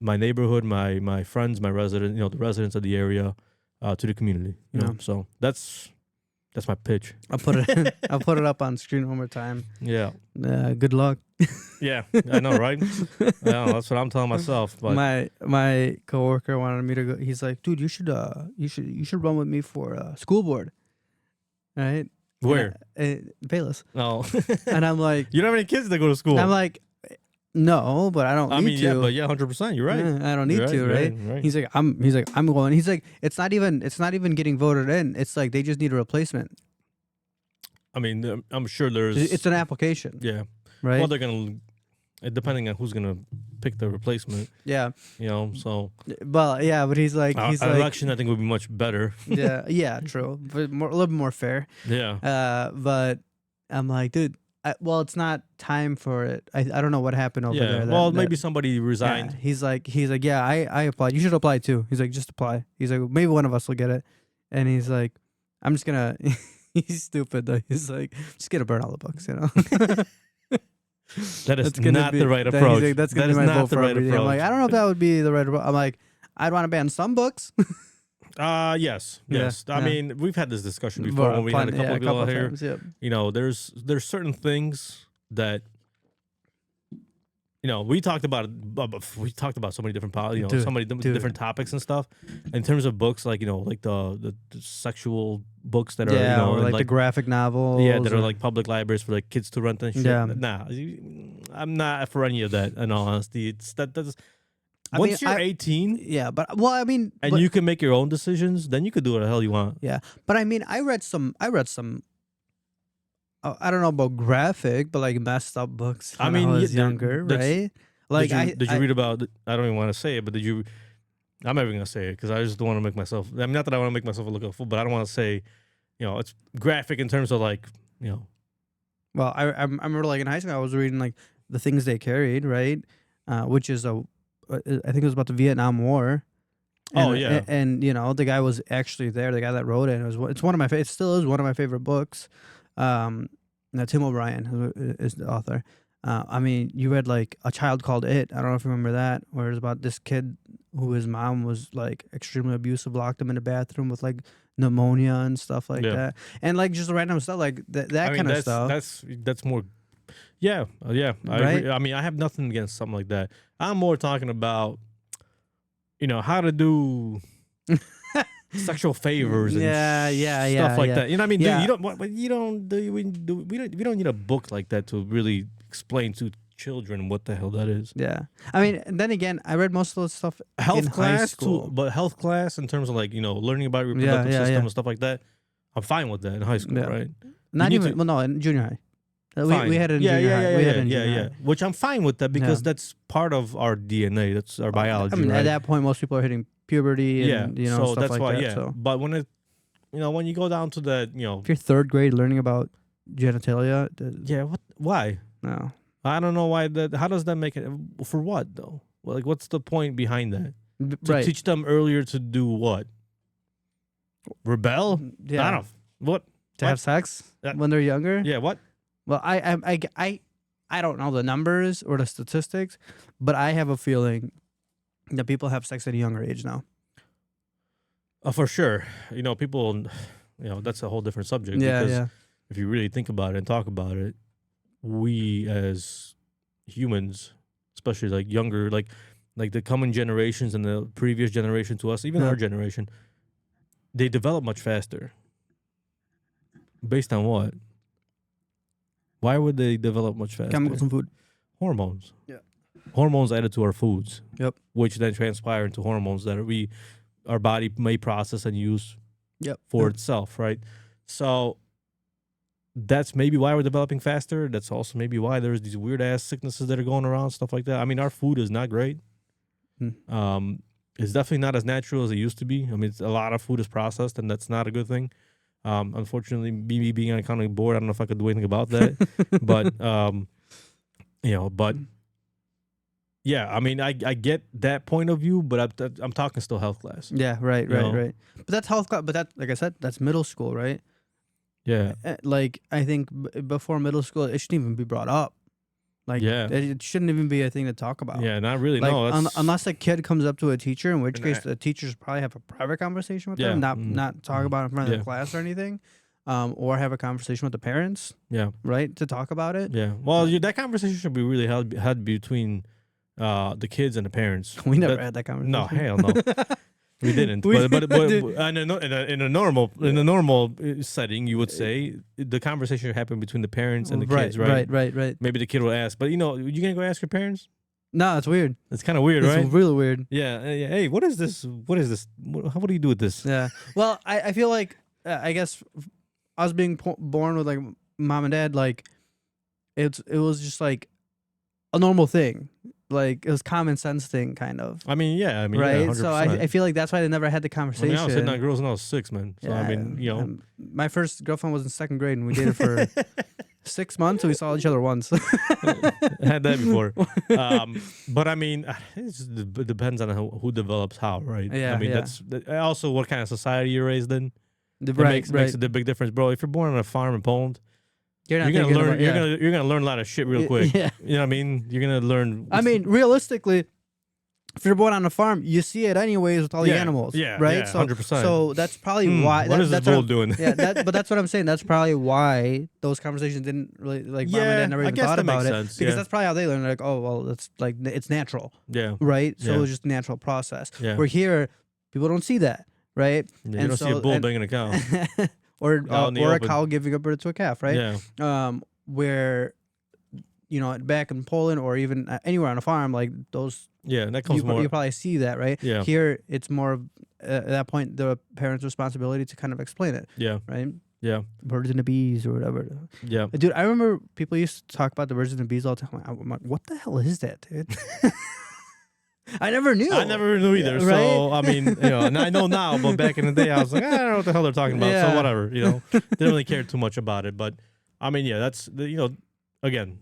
my neighborhood, my friends, my residents, the residents of the area, to the community. So that's my pitch. I'll put it up on screen one more time. Yeah. Good luck. Yeah, I know, right? That's what I'm telling myself. But my coworker wanted me to go. He's like, dude, you should run with me for school board, right? Where? Payless. Oh. And I'm like, you don't have any kids that go to school. I'm like, no, but I don't need to. Yeah, but 100%. You're right. I don't need to, right? He's like, I'm going. He's like, it's not even getting voted in. It's like they just need a replacement. I mean, I'm sure it's an application. Yeah. Right. Well, they're gonna, depending on who's gonna pick the replacement. Yeah. So. Well, yeah, but he's like, an election, I think, would be much better. Yeah. True, but a little bit more fair. Yeah. But I'm like, dude, well, it's not time for it. I don't know what happened over there. Well, maybe somebody resigned. Yeah, he's like, yeah, I applied. You should apply too. He's like, just apply. He's like, maybe one of us will get it. And he's like, I'm just gonna. He's stupid though. He's like, just gonna burn all the books, you know. That is not the right approach. Like, that's gonna be my vote for right approach. I'm like, I don't know if that would be the right approach. I'm like, I'd want to ban some books. Yes. I mean, we've had this discussion before when we had a couple of people out here. Times, you know, there's certain things that, you know, we talked about so many different, so many different topics and stuff. In terms of books, like, you know, like the sexual books that are, you know, or like the graphic novels. Yeah, that are like public libraries for like kids to rent and shit. Yeah. Nah, I'm not for any of that. In all honesty, once you're 18, and you can make your own decisions, then you could do what the hell you want. Yeah, but I mean, I read some. I don't know about graphic, but like messed up books. When I was younger, right? Like, did you read about? I don't even want to say it, but did you? I'm never gonna say it because I just don't want to make myself. I mean, not that I want to make myself look a fool, but I don't want to say, you know, it's graphic in terms of like, you know. Well, I remember like in high school, I was reading like The Things They Carried, right? Which is I think it was about the Vietnam War. And, and you know, the guy was actually there. The guy that wrote it. It's one of my. It still is one of my favorite books. Tim O'Brien who is the author. I mean, you read like A Child Called It. I don't know if you remember that, where it's about this kid who his mom was like extremely abusive, locked him in a bathroom with like pneumonia and stuff like that, and like just random stuff like that kind of stuff. That's more. Yeah. I agree. I mean, I have nothing against something like that. I'm more talking about, you know, how to do sexual favors and stuff like that. You know what I mean? We don't need a book like that to really explain to children what the hell that is. Yeah. I mean, and then again, I read most of those stuff in high school. But health class in terms of like, you know, learning about your reproductive system and stuff like that, I'm fine with that in high school, right? Not even, no, in junior high. We had it in junior high. Which I'm fine with that because that's part of our DNA. That's our biology. I mean, at that point, most people are hitting puberty and you know, so stuff that's like why, that. So. But when it, you know, when you go down to that, you know, if you're third grade learning about genitalia, why? No, I don't know why that. How does that make it? For what though? Well, like, what's the point behind that? To teach them earlier to do what? Rebel? Yeah. I don't know. What? To have sex when they're younger? Yeah. What? Well, I don't know the numbers or the statistics, but I have a feeling that people have sex at a younger age now. For sure. You know, people, you know, that's a whole different subject. Because if you really think about it and talk about it, we as humans, especially like younger, like the coming generations and the previous generation to us, even our generation, they develop much faster. Based on what? Why would they develop much faster? Chemicals and food. Hormones. Yeah. Hormones added to our foods. Yep. Which then transpire into hormones that our body may process and use for itself, right? So that's maybe why we're developing faster. That's also maybe why there's these weird ass sicknesses that are going around, stuff like that. I mean, our food is not great. It's definitely not as natural as it used to be. I mean, a lot of food is processed, and that's not a good thing. Unfortunately, me being on a county board, I don't know if I could do anything about that. But you know, but yeah, I mean, I get that point of view, but I'm talking still health class. Yeah, right. But that's health class. But that, like I said, that's middle school, right? Yeah. Like, I think before middle school, it shouldn't even be brought up. Like, it shouldn't even be a thing to talk about. Yeah, not really. Like, no, unless a kid comes up to a teacher, in which case the teachers probably have a private conversation with them, not talk about it in front of the class or anything, or have a conversation with the parents. Yeah, right, to talk about it. Yeah, well, that conversation should be really had between the kids and the parents. We never had that conversation. No, hell no. We didn't. But in a normal setting, you would say the conversation should happen between the parents and the kids, right? Right. Maybe the kid will ask, but you know, you gonna go ask your parents? No, it's weird. It's kind of weird, right? It's really weird. Yeah. Hey, what is this? What do you do with this? Yeah. Well, I feel like I guess us being born with like mom and dad, like it was just like a normal thing. Like, it was common sense thing, kind of. I mean, yeah. Right? Yeah, so I feel like that's why they never had the conversation. I was hitting on girls when I was 6, man. So, I mean, you know. My first girlfriend was in second grade, and we dated for 6 months, so we saw each other once. Had that before. But I mean, it just depends on who develops how, right? Yeah, I mean, that's also what kind of society you're raised in. Makes a big difference, bro. If you're born on a farm in Poland, you're gonna learn. You're gonna learn a lot of shit real quick. Yeah. You know what I mean? You're gonna learn. I mean, realistically, if you're born on a farm, you see it anyways with all the animals. Yeah, right. Yeah, 100%. So that's probably why. What is this bull doing? But that's what I'm saying. That's probably why those conversations didn't really mom and dad never even thought about it because that's probably how they learn. Like, oh well, it's like it's natural. Yeah. Right. So it was just a natural process. Yeah. We're here, people don't see that. Right. Yeah, you don't see a bull banging a cow. or a cow giving up birth to a calf, right? Yeah. Where, back in Poland or even anywhere on a farm, like those. Yeah, that comes more. You probably see that, right? Yeah. Here, it's more of, at that point, the parent's responsibility to kind of explain it. Yeah. Right? Yeah. Birds and the bees or whatever. Yeah. Dude, I remember people used to talk about the birds and the bees all the time. I'm like, what the hell is that, dude? I never knew. I never knew either. Right? So, I mean, and I know now, but back in the day, I was like, I don't know what the hell they're talking about. So, whatever, didn't really care too much about it. But, I mean, that's, again,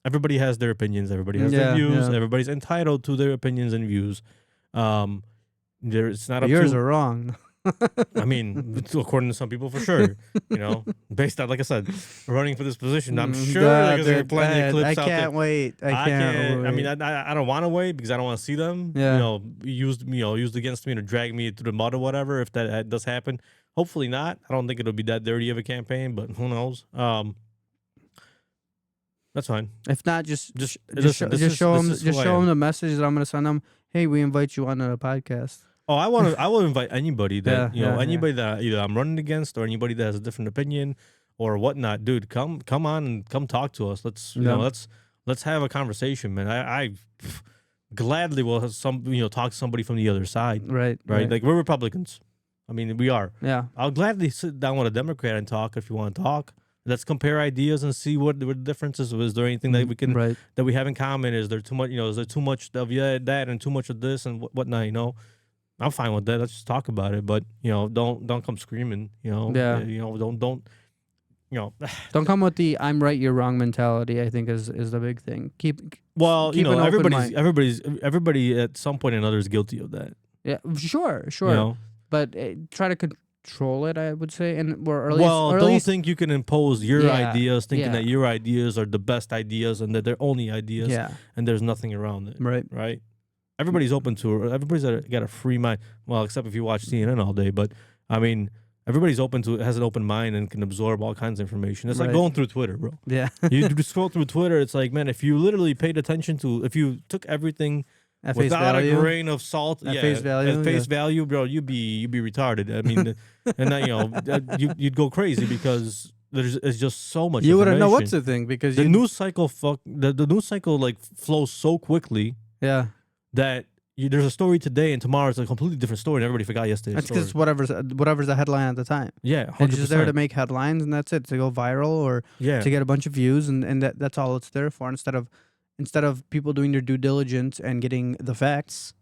everybody has their opinions. Everybody has their views. Yeah. Everybody's entitled to their opinions and views. It's not up yours to, are wrong. I mean, according to some people, for sure. Based on, like I said, running for this position, I'm sure there's plenty of clips out there. I can't wait. I can't. I mean, I don't want to wait because I don't want to see them. Yeah. Used against me to drag me through the mud or whatever. If that does happen, hopefully not. I don't think it'll be that dirty of a campaign, but who knows? That's fine. If not, just show them the message that I'm going to send them. Hey, we invite you on a podcast. Oh, I will invite anybody that anybody that either I'm running against or anybody that has a different opinion or whatnot. Dude, come on and come talk to us. Let's have a conversation, man. I gladly will have talk to somebody from the other side. Right. Like we're Republicans. I mean, we are. Yeah. I'll gladly sit down with a Democrat and talk if you want to talk. Let's compare ideas and see what the differences. Is there anything that we can that we have in common? Is there too much? Is there too much of that and too much of this and whatnot? I'm fine with that. Let's just talk about it. But don't come screaming. Don't Don't come with the "I'm right, you're wrong" mentality. I think is the big thing. Everybody at some point or another is guilty of that. Yeah, sure. But try to control it, I would say, don't think you can impose your ideas, thinking that your ideas are the best ideas and that they're only ideas, and there's nothing around it. Right. Everybody's open to it. Everybody's got a free mind. Well, except if you watch CNN all day. But I mean, everybody's open to it, has an open mind, and can absorb all kinds of information. It's like going through Twitter, bro. Yeah. You scroll through Twitter. It's like, man, if you literally paid attention to, if you took everything without a grain of salt, at face value, bro, you'd be retarded. I mean, and you'd go crazy because it's just so much. You wouldn't know what to think because the news cycle the news cycle like flows so quickly. Yeah. That there's a story today and tomorrow it's a completely different story and everybody forgot yesterday's story. That's because whatever's the headline at the time. Yeah, 100%. It's just there to make headlines and that's it, to go viral or to get a bunch of views and that's all it's there for. Instead of people doing their due diligence and getting the facts,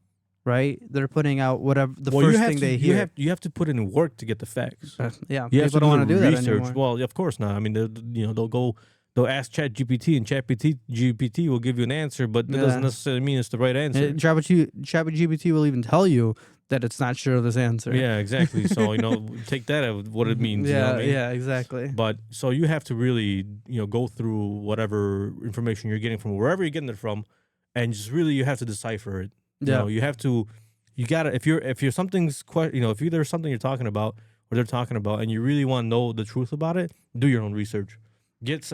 right? They're putting out whatever first thing they hear. You have to put in work to get the facts. People don't want to do that anymore. Well, of course not. I mean, they'll ask ChatGPT and ChatGPT will give you an answer, but that doesn't necessarily mean it's the right answer. ChatGPT will even tell you that it's not sure of this answer. Yeah, exactly. So take that as what it means. Yeah, exactly. But so you have to really go through whatever information you're getting from wherever you're getting it from, and just really you have to decipher it. You have to. You gotta if there's something you're talking about or they're talking about, and you really want to know the truth about it, do your own research. Get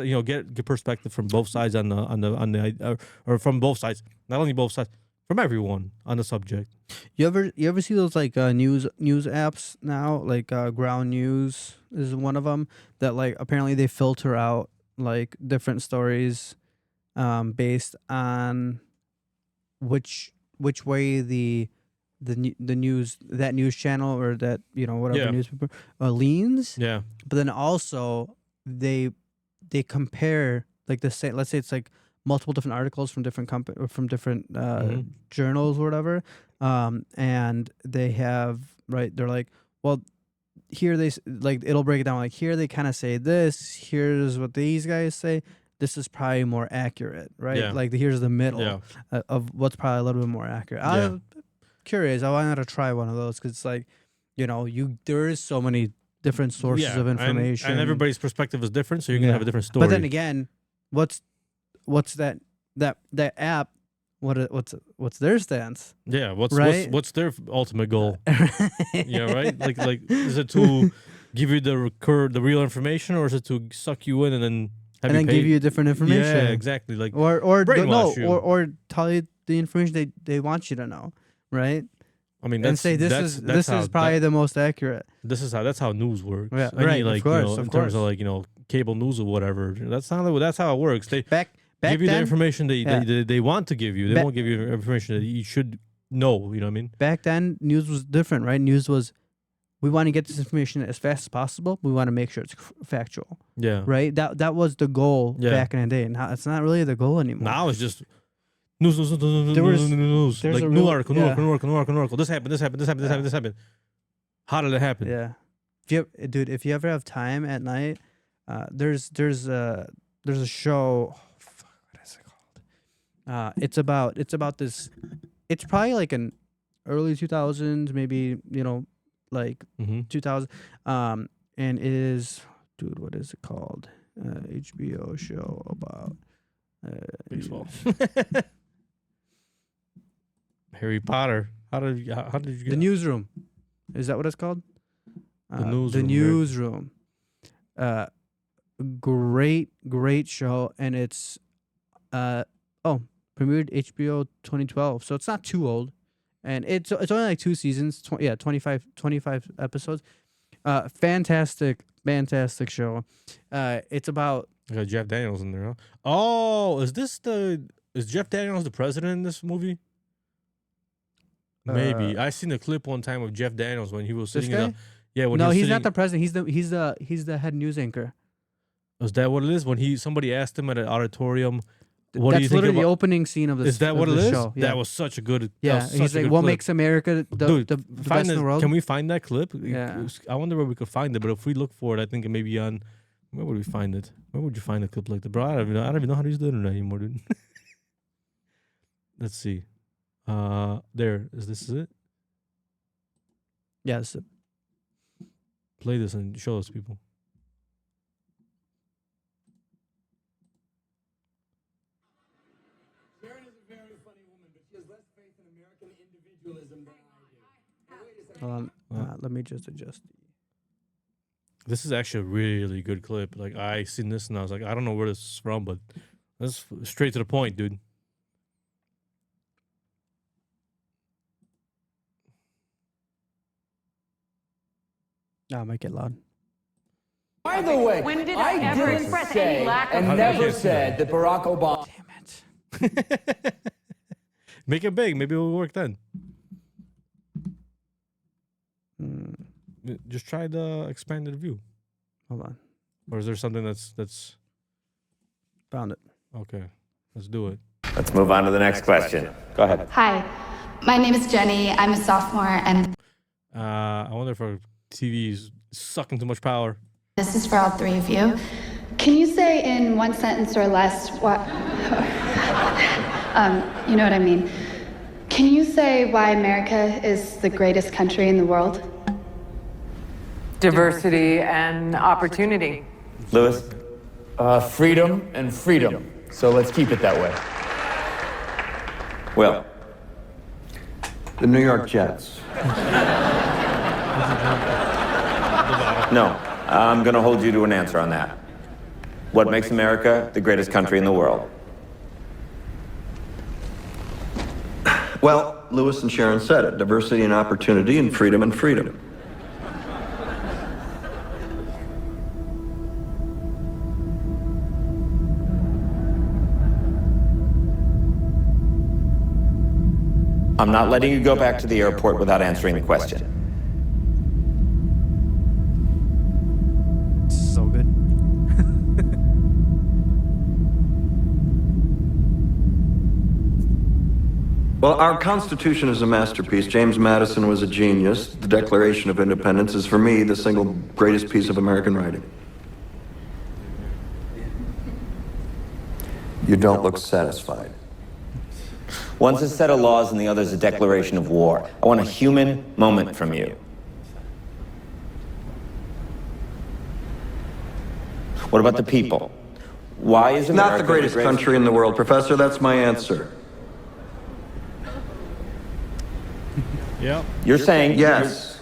perspective from both sides on the or from both sides, not only both sides, from everyone on the subject. You ever see those like news apps now, like Ground News is one of them that like apparently they filter out like different stories based on which way the news, that news channel or that whatever newspaper leans. Yeah. But then also they compare like the same. Let's say it's like multiple different articles from different journals or whatever, and they have they're like, well, here they like it'll break it down like here they kind of say this. Here's what these guys say. This is probably more accurate, right? Yeah. Like here's the middle of what's probably a little bit more accurate. I'm curious. I wanted to try one of those because it's like, there is so many different sources of information, and everybody's perspective is different, so you're gonna have a different story. But then again, what's that app? What's their stance? Yeah, right? what's their ultimate goal? Yeah, right. Like is it to give you the real information, or is it to suck you in and then give you different information? Yeah, exactly. Like or brainwash you. or tell you the information they want you to know, right? I mean, and say this is probably the most accurate. That's how news works. Yeah, right. Like, of course, in terms of like cable news or whatever. That's how it works. They give you the information they want to give you. They won't give you information that you should know. You know what I mean? Back then, news was different, right? News was, we want to get this information as fast as possible. We want to make sure it's factual. Yeah. Right? That was the goal back in the day. And now it's not really the goal anymore. Now it's just news. Like new article. This happened. How did it happen? Yeah. If you ever have time at night, there's a show. What is it called? It's about this. It's probably like an early 2000s, maybe like 2000. And it is, dude, what is it called? HBO show about baseball. Harry Potter. How did you get The Newsroom? Is that what it's called? The Newsroom. The Newsroom. Great show, and it's premiered HBO 2012, so it's not too old, and it's only like 2 seasons. 25 episodes. Fantastic show. It's about. I got Jeff Daniels in there. Huh? Oh, is Jeff Daniels the president in this movie? Maybe I seen a clip one time of Jeff Daniels when he was sitting. He's not the president. He's the head news anchor. Is that what it is? When somebody asked him at an auditorium, what do you think? That's literally the opening scene of this. Is that what it is? Show. Yeah. That was such a good. Yeah, he's like, "What makes America the best in the world?" Can we find that clip? Yeah, I wonder where we could find it. But if we look for it, I think it may be on. Where would we find it? Where would you find a clip like that, bro? I don't even know how to use the internet anymore, dude. Let's see. There is. This is it. Yeah, this is it. Play this and show us, people. Sharon is a very funny woman, but she has less faith in American individualism than I do. Hold on. Let me just adjust. This is actually a really good clip. Like, I seen this and I was like, I don't know where this is from, but that's straight to the point, dude. I might get loud. By the way, when did I ever express any lack of never said that Barack Obama. Damn it. Make it big. Maybe it will work then. Just try the expanded view. Hold on. Or is there something that's found it? Okay, let's do it. Let's move on to the next question. Go ahead. Hi, my name is Jenny. I'm a sophomore, and I wonder if our TV is sucking too much power. This is for all three of you. Can you say in one sentence or less what? You know what I mean. Can you say why America is the greatest country in the world? diversity and opportunity. Lewis? Freedom and freedom. So let's keep it that way. Will? The New York Jets. No, I'm going to hold you to an answer on that. What makes America the greatest country in the world? Well, Lewis and Sharon said it. Diversity and opportunity and freedom and freedom. I'm not letting you go back to the airport without answering the question. So good. Well, our Constitution is a masterpiece. James Madison was a genius. The Declaration of Independence is, for me, the single greatest piece of American writing. You don't look satisfied. One's a set of laws and the other's a declaration of war. I want a human moment from you. What about the people? Why is America not the greatest country in the world, Professor? That's my answer. Yeah. You're saying yes.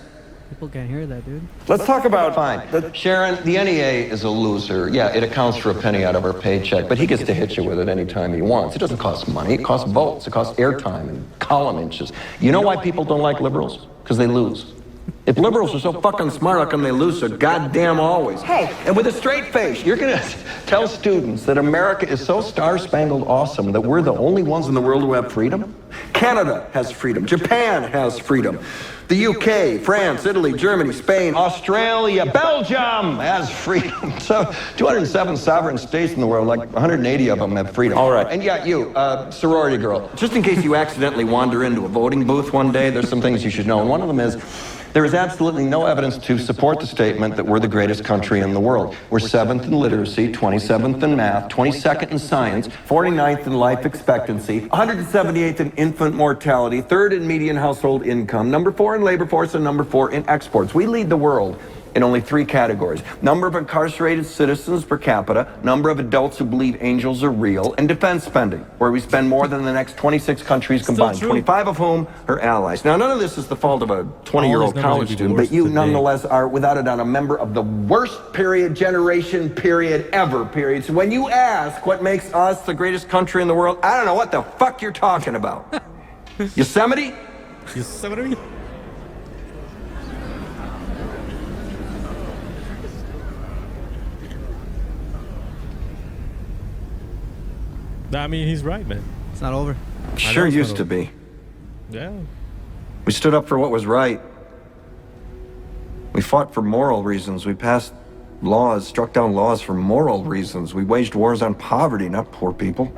People can't hear that, dude. Let's talk about Fine. Sharon, the NEA is a loser. Yeah, it accounts for a penny out of our paycheck, but he gets to hit you with it anytime he wants. It doesn't cost money. It costs votes. It costs airtime and column inches. You know why people don't like liberals? Because they lose. If liberals are so fucking smart, how come they lose so goddamn always? Hey, and with a straight face, you're going to tell students that America is so star-spangled awesome that we're the only ones in the world who have freedom? Canada has freedom. Japan has freedom. The UK, France, Italy, Germany, Spain, Australia, Belgium has freedom. So 207 sovereign states in the world, like 180 of them have freedom. All right. And yeah, you, sorority girl. Just in case you accidentally wander into a voting booth one day, There's some things you should know, and one of them is there is absolutely no evidence to support the statement that we're the greatest country in the world. We're 7th in literacy, 27th in math, 22nd in science, 49th in life expectancy, 178th in infant mortality, 3rd in median household income, number 4 in labor force, and number 4 in exports. We lead the world in only 3 categories: number of incarcerated citizens per capita, number of adults who believe angels are real, and defense spending, where we spend more than the next 26 countries combined, 25 of whom are allies. Now, none of this is the fault of a 20-year-old college student, but you nonetheless are, without a doubt, a member of the worst generation ever. So when you ask what makes us the greatest country in the world, I don't know what the fuck you're talking about. Yosemite? Yosemite? I mean, he's right, man. It's not over. Sure used to be. Yeah. We stood up for what was right. We fought for moral reasons. We passed laws, struck down laws for moral reasons. We waged wars on poverty, not poor people.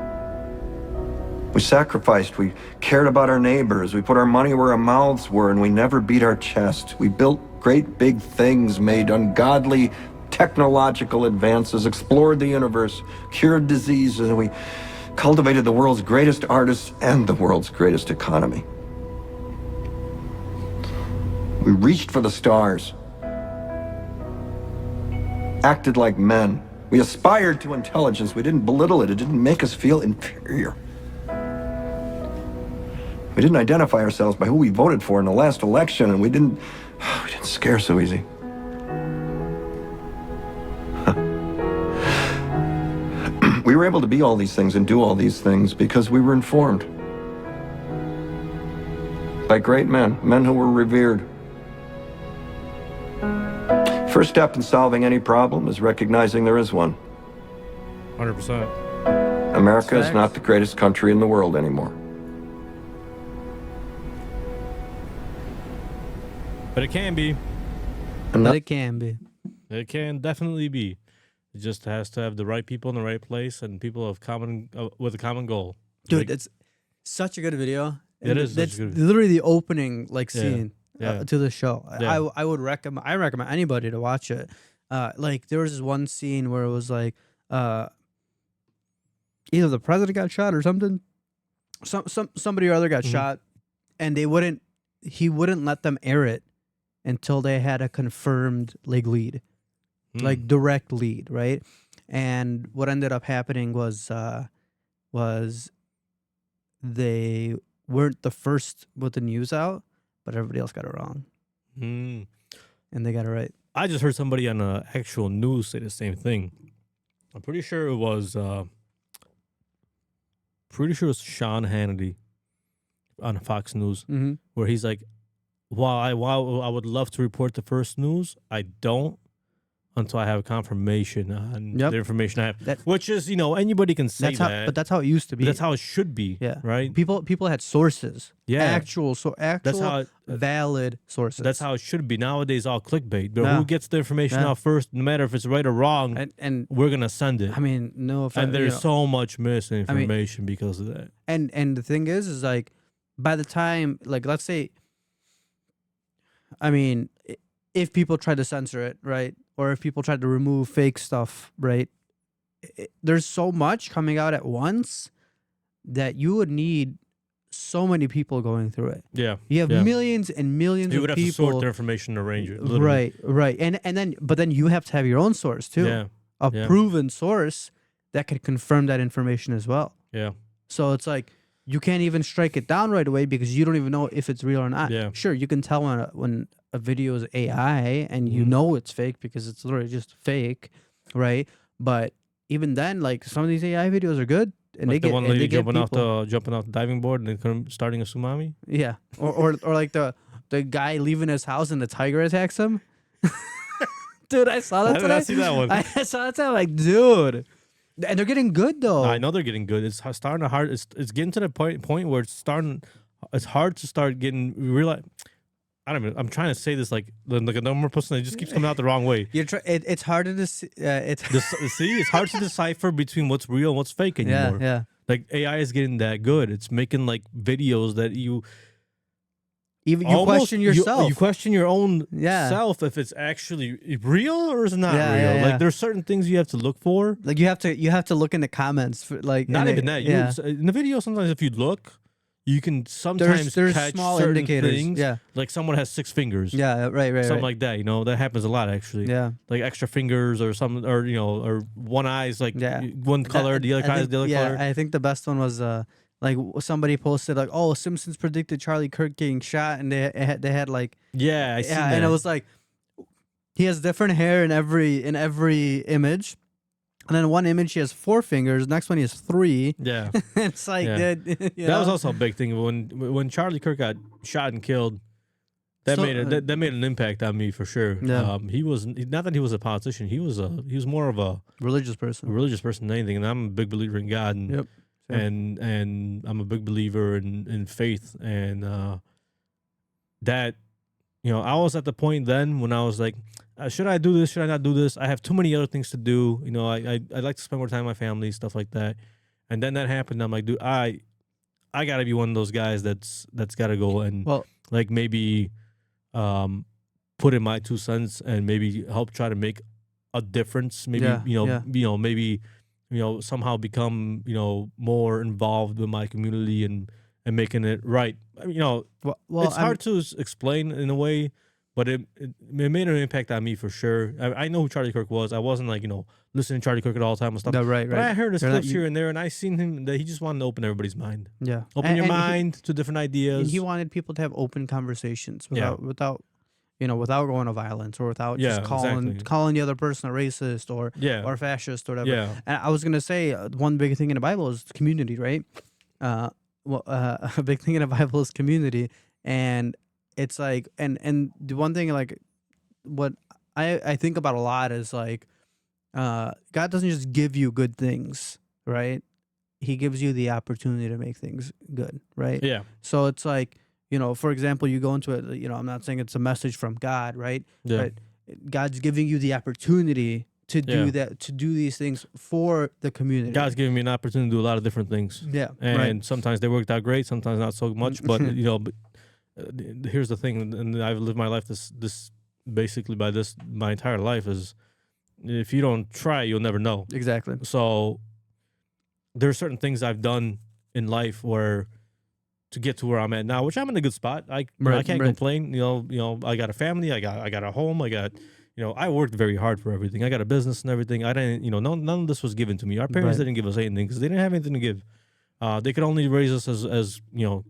We sacrificed. We cared about our neighbors. We put our money where our mouths were, and we never beat our chest. We built great big things, made ungodly technological advances, explored the universe, cured diseases, and we cultivated the world's greatest artists and the world's greatest economy. We reached for the stars, acted like men. We aspired to intelligence. We didn't belittle it. It didn't make us feel inferior. We didn't identify ourselves by who we voted for in the last election, and we didn't scare so easy. We were able to be all these things and do all these things because we were informed by great men, men who were revered. First step in solving any problem is recognizing there is one. 100%. America is not the greatest country in the world anymore. But it can be. But it can be. It can definitely be. It just has to have the right people in the right place and people of with a common goal. Dude, it's such a good video. It is. That's literally the opening scene to the show. Yeah. I would recommend. I recommend anybody to watch it. Like there was this one scene where it was like, either the president got shot or something. Somebody or other got shot, and he wouldn't let them air it until they had a confirmed lead. Like direct lead, right? And what ended up happening was they weren't the first with the news out, but everybody else got it wrong. And they got it right. I just heard somebody on actual news say the same thing. I'm pretty sure it was Sean Hannity on Fox News, where he's like, while I would love to report the first news, I don't until I have confirmation on the information I have. Which is, anybody can say that. But that's how it used to be. That's how it should be. Yeah. Right? People had sources. Yeah. Actual valid sources. That's how it should be. Nowadays, all clickbait. But who gets the information out first, no matter if it's right or wrong, and we're going to send it. I mean, no offense. And there's so much misinformation because of that. And the thing is like, by the time, like, let's say, I mean, if people try to censor it, right, or if people try to remove fake stuff, right, there's so much coming out at once that you would need so many people going through it. Yeah, you have millions and millions of people. You would have to sort their information and arrange it. Literally. Right, and then you have to have your own source too, a proven source that could confirm that information as well. Yeah. So it's like you can't even strike it down right away because you don't even know if it's real or not. Yeah. Sure, you can tell when a video is AI and you know it's fake because it's literally just fake, right? But even then, like some of these AI videos are good, and like they the get one lady jumping off people. the diving board and then starting a tsunami. Yeah, or like the guy leaving his house and the tiger attacks him. Dude, I saw that. I did not see that one. I saw that. I'm like, dude, and they're getting good though. I know they're getting good. It's starting to hard. It's getting to the point where it's starting. It's hard to start getting real. I don't know. I'm trying to say this like a number person that just keeps coming out the wrong way. It's harder to see. See, it's hard to decipher between what's real and what's fake anymore. Yeah. Like AI is getting that good. It's making like videos that you question yourself. You question your own self if it's actually real or is it not real. Like there's certain things you have to look for. Like you have to look in the comments for, like not even that. In the video, sometimes if you look, you can sometimes there's catch small certain indicators. things. Yeah, like someone has 6 fingers. Yeah, right. Something like that. That happens a lot actually. Yeah, like extra fingers or something, or or one eye's like one color, the other eye's the other color. I think the best one was like somebody posted like, oh, Simpsons predicted Charlie Kirk getting shot, and they had like I see that. And it was like he has different hair in every image. And then one image he has 4 fingers, next one he has 3. Yeah, it's like that was also a big thing when Charlie Kirk got shot and killed. That made an impact on me for sure. Yeah. He was not that he was a politician. He was more of a religious person. Than anything. And I'm a big believer in God. And, and I'm a big believer in faith. And that I was at the point then when I was like, should I do this? Should I not do this? I have too many other things to do. I like to spend more time with my family, stuff like that. And then that happened. I'm like, dude, I got to be one of those guys that's got to go and like maybe put in my 2 cents and maybe help try to make a difference. Maybe maybe somehow become more involved with my community and making it right. It's hard to explain in a way. But it made an impact on me for sure. I know who Charlie Kirk was. I wasn't like, listening to Charlie Kirk at all the time and stuff. No, right. But I heard his clips here and there, and I seen him that he just wanted to open everybody's mind. Yeah. Open your mind to different ideas. And he wanted people to have open conversations without going to violence or without just calling the other person a racist or fascist or whatever. Yeah. And I was going to say one big thing in the Bible is community, right? A big thing in the Bible is community. And it's like, and the one thing, like, what I think about a lot is like, God doesn't just give you good things, right? He gives you the opportunity to make things good, right? Yeah. So it's like, for example, you go into it, I'm not saying it's a message from God, right? Yeah. But God's giving you the opportunity to do that, to do these things for the community. God's giving me an opportunity to do a lot of different things. Yeah. And sometimes they worked out great, sometimes not so much, but, here's the thing, and I've lived my life this basically by this my entire life is if you don't try, you'll never know. Exactly. So there's certain things I've done in life where to get to where I'm at now, which I'm in a good spot. I can't complain. I got a family, I got a home, I got I worked very hard for everything. I got a business and everything. I didn't, none of this was given to me. Our parents didn't give us anything because they didn't have anything to give. They could only raise us as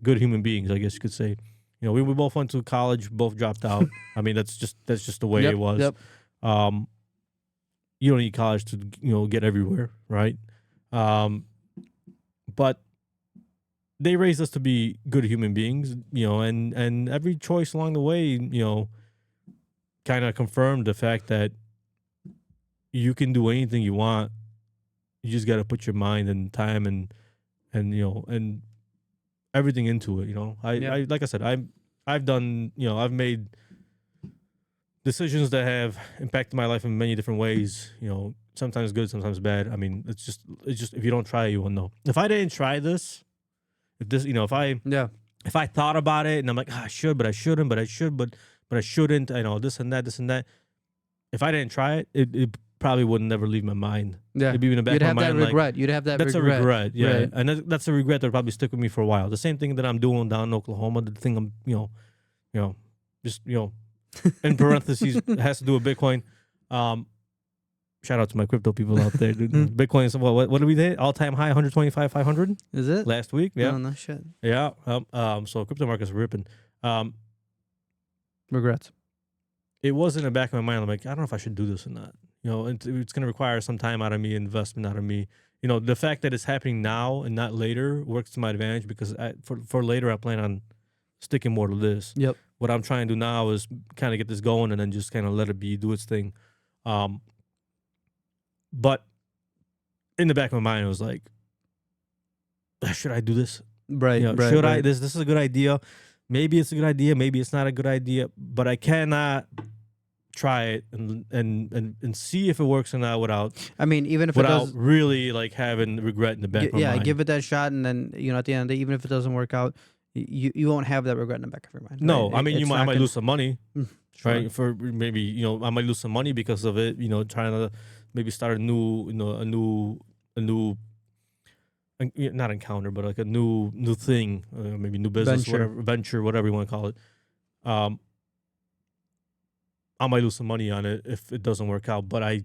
good human beings, I guess you could say. We both went to college, both dropped out. I mean, that's just the way it was. Yep. You don't need college to get everywhere, right? But they raised us to be good human beings, and every choice along the way, kind of confirmed the fact that you can do anything you want. You just got to put your mind and time and everything into it. I like I said, I've done, I've made decisions that have impacted my life in many different ways. Sometimes good, sometimes bad. I mean, it's just if you don't try, you won't know. If I didn't try this, if if I thought about it and I'm like, I should, but I shouldn't, but I should, but I shouldn't, this and that. If I didn't try it, it probably would never leave my mind. Yeah. It'd be in the back of my mind. You'd have that regret. You'd have that regret. That's a regret, yeah. Right. And that's a regret that will probably stick with me for a while. The same thing that I'm doing down in Oklahoma, the thing I'm, just, in parentheses, has to do with Bitcoin. Shout out to my crypto people out there. Dude. Bitcoin is what did we hit? All-time high, 125,500? Is it? Last week, yeah. Oh, no shit. Yeah. So crypto market's ripping. Regrets. It was in the back of my mind. I'm like, I don't know if I should do this or not. It's going to require some time out of me, investment out of me. The fact that it's happening now and not later works to my advantage because for later, I plan on sticking more to this. Yep. What I'm trying to do now is kind of get this going and then just kind of let it be, do its thing. But in the back of my mind, it was like, should I do this? Right. Should I? This is a good idea. Maybe it's a good idea. Maybe it's not a good idea. But I cannot try it and see if it works or not without. I mean, even if it does, really like having regret in the back of my mind. Yeah, give it that shot, and then at the end of the day, even if it doesn't work out, you won't have that regret in the back of your mind. No, right? I mean, I might lose some money, sure. right? For maybe I might lose some money because of it. Trying to maybe start a new not encounter, but like a new thing, maybe new business, venture, whatever you want to call it. I might lose some money on it if it doesn't work out, but I'm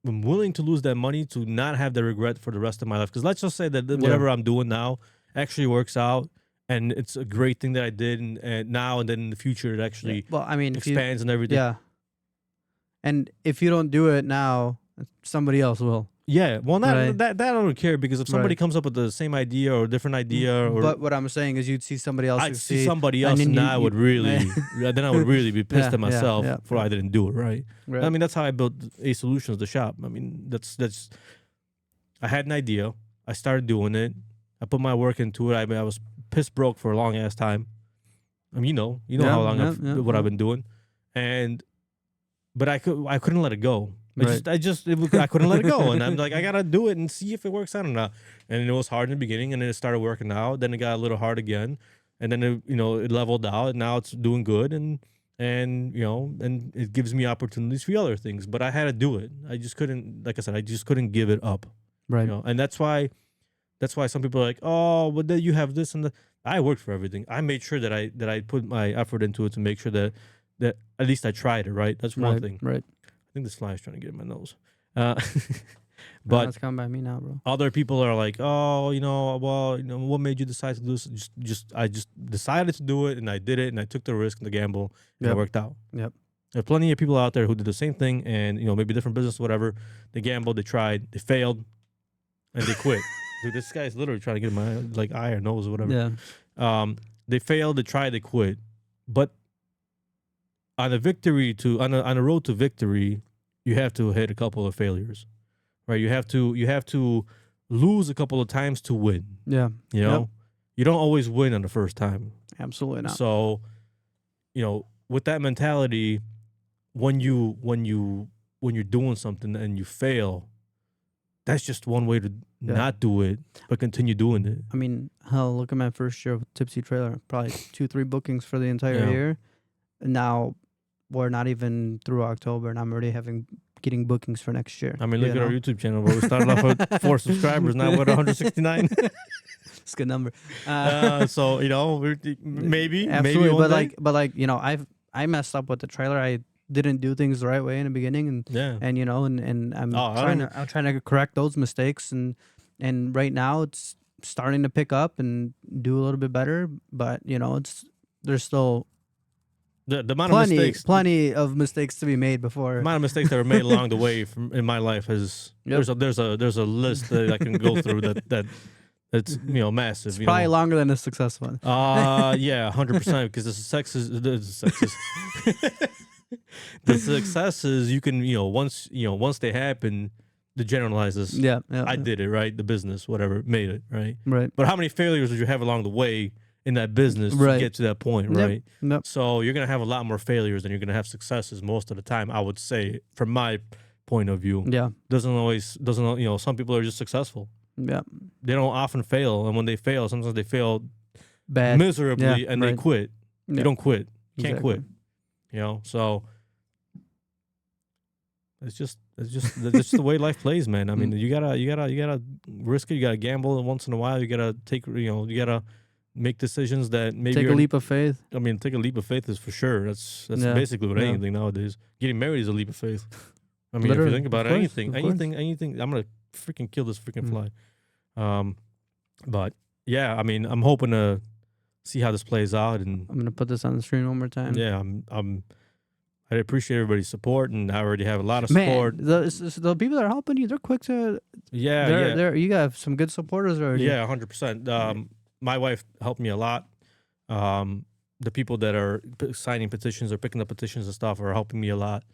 willing to lose that money to not have the regret for the rest of my life. Because let's just say that whatever I'm doing now actually works out, and it's a great thing that I did, and now and then in the future it actually expands and everything. Yeah. And if you don't do it now, somebody else will. Yeah, well, that I don't care because if somebody comes up with the same idea or a different idea, but what I'm saying is you'd see somebody else. I'd see somebody else, and I would really, then I would really be pissed at myself for I didn't do it right. I mean, that's how I built A Solutions, the shop. I mean, that's. I had an idea. I started doing it. I put my work into it. I mean, I was pissed broke for a long ass time. I mean, how long I've been doing, but I couldn't let it go. I couldn't let it go, and I'm like, I gotta do it and see if it works out or not. And it was hard in the beginning, and then it started working out. Then it got a little hard again, and then it leveled out. And now it's doing good, and it gives me opportunities for other things. But I had to do it. I just couldn't, like I said, couldn't give it up. Right. And that's why some people are like, oh, but then you have this and that. I worked for everything. I made sure that I put my effort into it to make sure that at least I tried it. Right. That's one thing. Right. I think this fly is trying to get in my nose. But it's coming by me now, bro. Other people are like, oh, what made you decide to do this? I just decided to do it, and I did it, and I took the risk and the gamble, and it worked out. Yep. There are plenty of people out there who did the same thing, and maybe different business, whatever. They gambled, they tried, they failed, and they quit. Dude, this guy's literally trying to get in my eye or nose or whatever. Yeah. They failed, they tried, they quit, but on a road to victory, you have to hit a couple of failures, right? You have to lose a couple of times to win. Yeah. You don't always win on the first time. Absolutely not. So, with that mentality, when you're doing something and you fail, that's just one way to not do it, but continue doing it. I mean, hell, look at my first year with Tipsy Trailer. Probably 2-3 bookings for the entire year. Now we're not even through October, and I'm already getting bookings for next year. I mean, look at our YouTube channel, bro. We started off with 4 subscribers. Now we're at 169. It's a good number. So maybe absolutely, but I messed up with the trailer. I didn't do things the right way in the beginning, and I'm trying to correct those mistakes, and right now it's starting to pick up and do a little bit better, but there's still the amount of mistakes, plenty of mistakes to be made before. The amount of mistakes that were made along the way in my life is there's a list that I can go through that's massive. It's probably longer than a success one. Yeah, 100%, because the successes you can once they happen, the generalizes. Yeah, I did it right. The business, whatever, made it right. Right. But how many failures did you have along the way in that business to get to that point, right? Yep. So you're gonna have a lot more failures than you're gonna have successes most of the time. I would say, from my point of view. Yeah. Some people are just successful. Yeah. They don't often fail, and when they fail, sometimes they fail bad miserably, and they quit. Yeah. You don't quit. You can't quit. So it's just the way life plays, man. I mean, you gotta risk it. You gotta gamble once in a while. You gotta take, you gotta make decisions that maybe take a leap of faith. I mean, take a leap of faith is for sure. That's basically what anything nowadays. Getting married is a leap of faith. I mean, literally, if you think about it, anything. I'm gonna freaking kill this freaking fly. But yeah, I mean, I'm hoping to see how this plays out, and I'm gonna put this on the screen one more time. Yeah, I appreciate everybody's support, and I already have a lot of support. The people that are helping you, they're quick to. Yeah. You got some good supporters already. Yeah, 100%. My wife helped me a lot. The people that are signing petitions or picking up petitions and stuff are helping me a lot.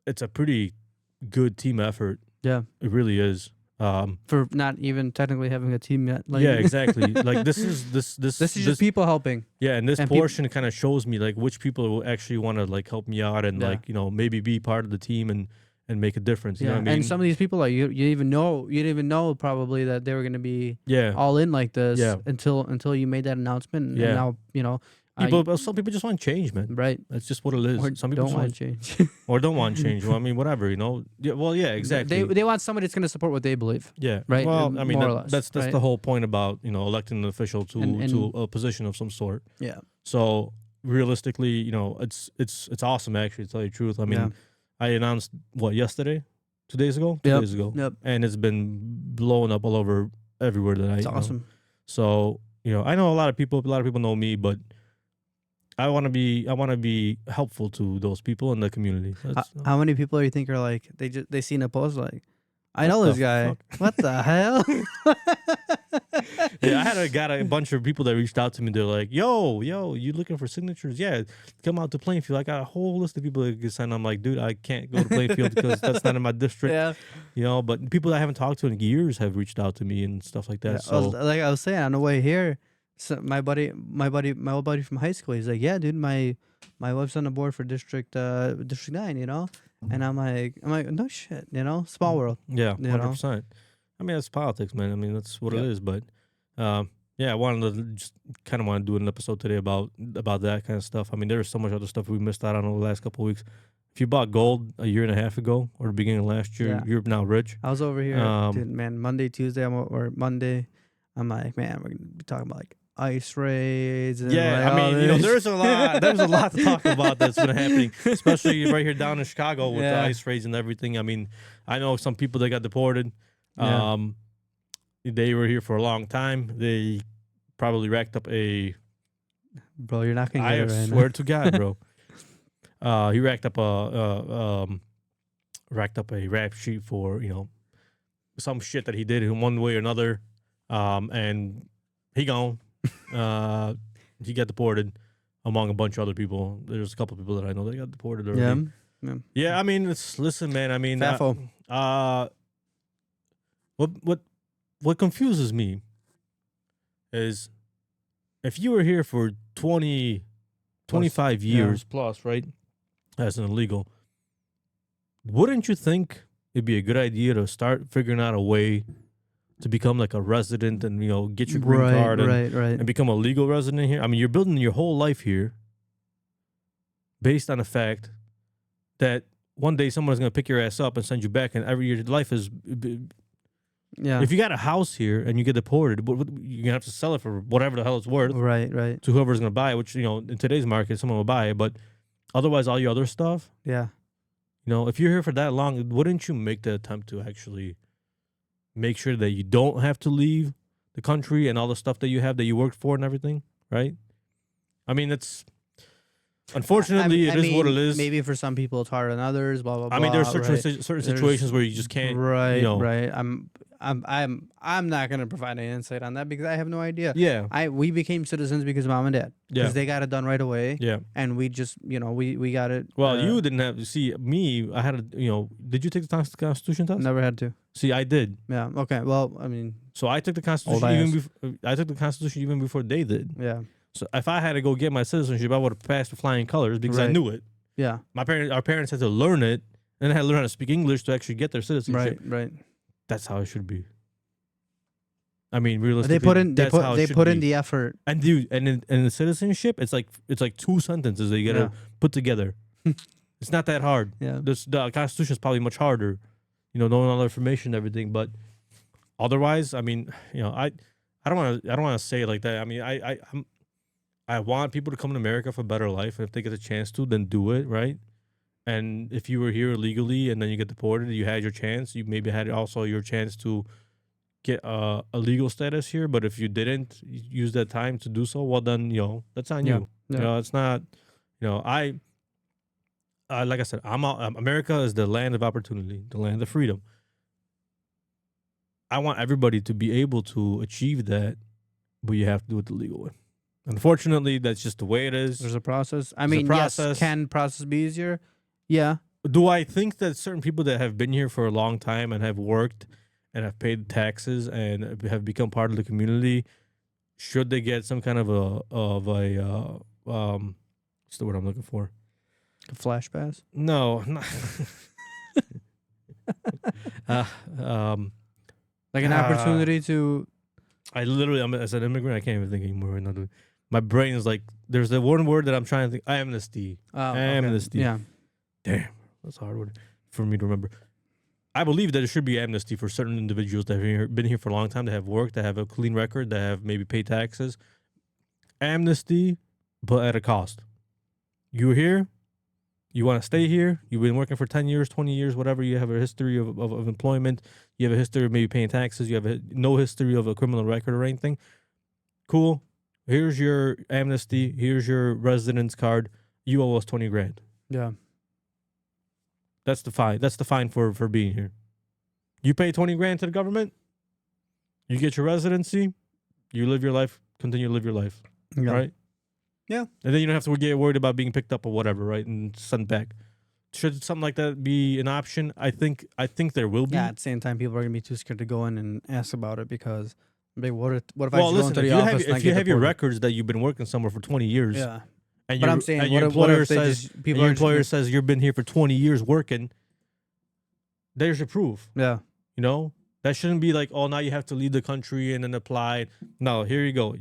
It's a pretty good team effort. Yeah, it really is. For not even technically having a team yet. Yeah, exactly. Like this is just people helping. Yeah, and this portion kind of shows me like which people will actually want to like help me out and like maybe be part of the team and make a difference. You know what I mean? And some of these people like you didn't even know probably that they were gonna be all in like this until you made that announcement. And now some people just want change, man. Right. That's just what it is. Or some people don't want change. Or don't want change. Well, I mean, whatever, Yeah, well, yeah, exactly. They want somebody that's going to support what they believe. Yeah. Right. Well, I mean, more or less, that's the whole point about electing an official to a position of some sort. Yeah. So realistically, it's awesome actually, to tell you the truth. I mean, I announced 2 days ago, 2 days ago, and it's been blowing up all over everywhere that It's awesome. So I know a lot of people know me, but I want to be helpful to those people in the community. How many people do you think are like they seen a post like, I know this guy. Fuck? What the hell? Yeah, I got a bunch of people that reached out to me. They're like, yo, you looking for signatures? Yeah, come out to Plainfield. I got a whole list of people that can sign. I'm like, dude, I can't go to Plainfield because that's not in my district. Yeah. But people that I haven't talked to in years have reached out to me and stuff like that. Yeah, so like I was saying on the way here, so my old buddy from high school, he's like, yeah, dude, my wife's on the board for District 9, and I'm like, no shit, small world. Yeah, 100%. I mean, that's politics, man. I mean, that's what it is. But I wanted to just kind of want to do an episode today about that kind of stuff. I mean, there's so much other stuff we missed out on over the last couple of weeks. If you bought gold a year and a half ago or the beginning of last year, you're now rich. I was over here, dude, man. Monday, Tuesday, Monday. I'm like, man, we're gonna be talking about like ice raids. And I mean, there's a lot to talk about that's been happening, especially right here down in Chicago with the ice raids and everything. I mean, I know some people that got deported. They were here for a long time. They probably racked up a. Bro, you're not gonna get it right now. I swear to God, bro. He racked up a rap sheet for some shit that he did in one way or another. And he gone. He got deported among a bunch of other people. There's a couple of people that I know that got deported already. Yeah. I mean, listen, man. I mean, what confuses me is if you were here for 20, 25 years plus, right, as an illegal, wouldn't you think it'd be a good idea to start figuring out a way to become like a resident and get your green card and become a legal resident here? I mean, you're building your whole life here based on the fact that one day someone's gonna pick your ass up and send you back, and every year your life is. Yeah. If you got a house here and you get deported, you're gonna have to sell it for whatever the hell it's worth. Right. To whoever's gonna buy it, which in today's market, someone will buy it, but otherwise, all your other stuff. Yeah. If you're here for that long, wouldn't you make the attempt to actually make sure that you don't have to leave the country and all the stuff that you have that you worked for and everything, right? I mean, it's unfortunately it is what it is. Maybe for some people it's harder than others. Blah blah blah. I mean, there's certain situations where you just can't. Right. I'm not gonna provide any insight on that because I have no idea. Yeah. We became citizens because Mom and Dad. Because they got it done right away. Yeah. And we just we got it. Well, you didn't have to see me. I had did you take the Constitution test? Never had to. See, I did. Yeah. Okay. Well, I mean. So I took the Constitution I took the Constitution even before they did. Yeah. So if I had to go get my citizenship, I would have passed with flying colors because I knew it. Yeah. Our parents had to learn it, and they had to learn how to speak English to actually get their citizenship. Right. That's how it should be. I mean, realistically, they put in the effort. And dude, and in the citizenship, it's like 2 sentences that you gotta put together. It's not that hard. Yeah. The Constitution is probably much harder, knowing all the information and everything. But otherwise, I mean, I don't want to say it like that. I mean, I want people to come to America for a better life, and if they get a chance to, then do it, right? And if you were here illegally and then you get deported, you had your chance. You maybe had also your chance to get a legal status here. But if you didn't use that time to do so, well, then that's on you. Yeah. It's not. Like I said, America is the land of opportunity, the land of freedom. I want everybody to be able to achieve that, but you have to do it the legal way. Unfortunately, that's just the way it is. There's a process. Yes, can process be easier? Yeah. Do I think that certain people that have been here for a long time and have worked and have paid taxes and have become part of the community, should they get some kind of a what's the word I'm looking for? A flash pass? No. Like an opportunity to. As an immigrant, I can't even think anymore. My brain is like, there's the one word that I'm trying to think. Amnesty. Amnesty. Yeah. Damn, that's a hard word for me to remember. I believe that there should be amnesty for certain individuals that have been here for a long time, that have worked, that have a clean record, that have maybe paid taxes. Amnesty, but at a cost. You're here. You want to stay here. You've been working for 10 years, 20 years, whatever. You have a history of employment. You have a history of maybe paying taxes. You have no history of a criminal record or anything. Cool. Here's your amnesty. Here's your residence card. You owe us $20,000. Yeah. That's the fine. That's the fine for being here. You pay $20,000 to the government. You get your residency. You live your life. Continue to live your life. Yeah. Right? Yeah. And then you don't have to get worried about being picked up or whatever, right? And sent back. Should something like that be an option? I think there will be. Yeah, at the same time, people are going to be too scared to go in and ask about it because, what if I just listen, go into the office if you have your records that you've been working somewhere for 20 years. Yeah. And but I'm saying, your employer says says you've been here for 20 years working, there's your proof. Yeah. That shouldn't be like, oh, now you have to leave the country and then apply. No, here you go.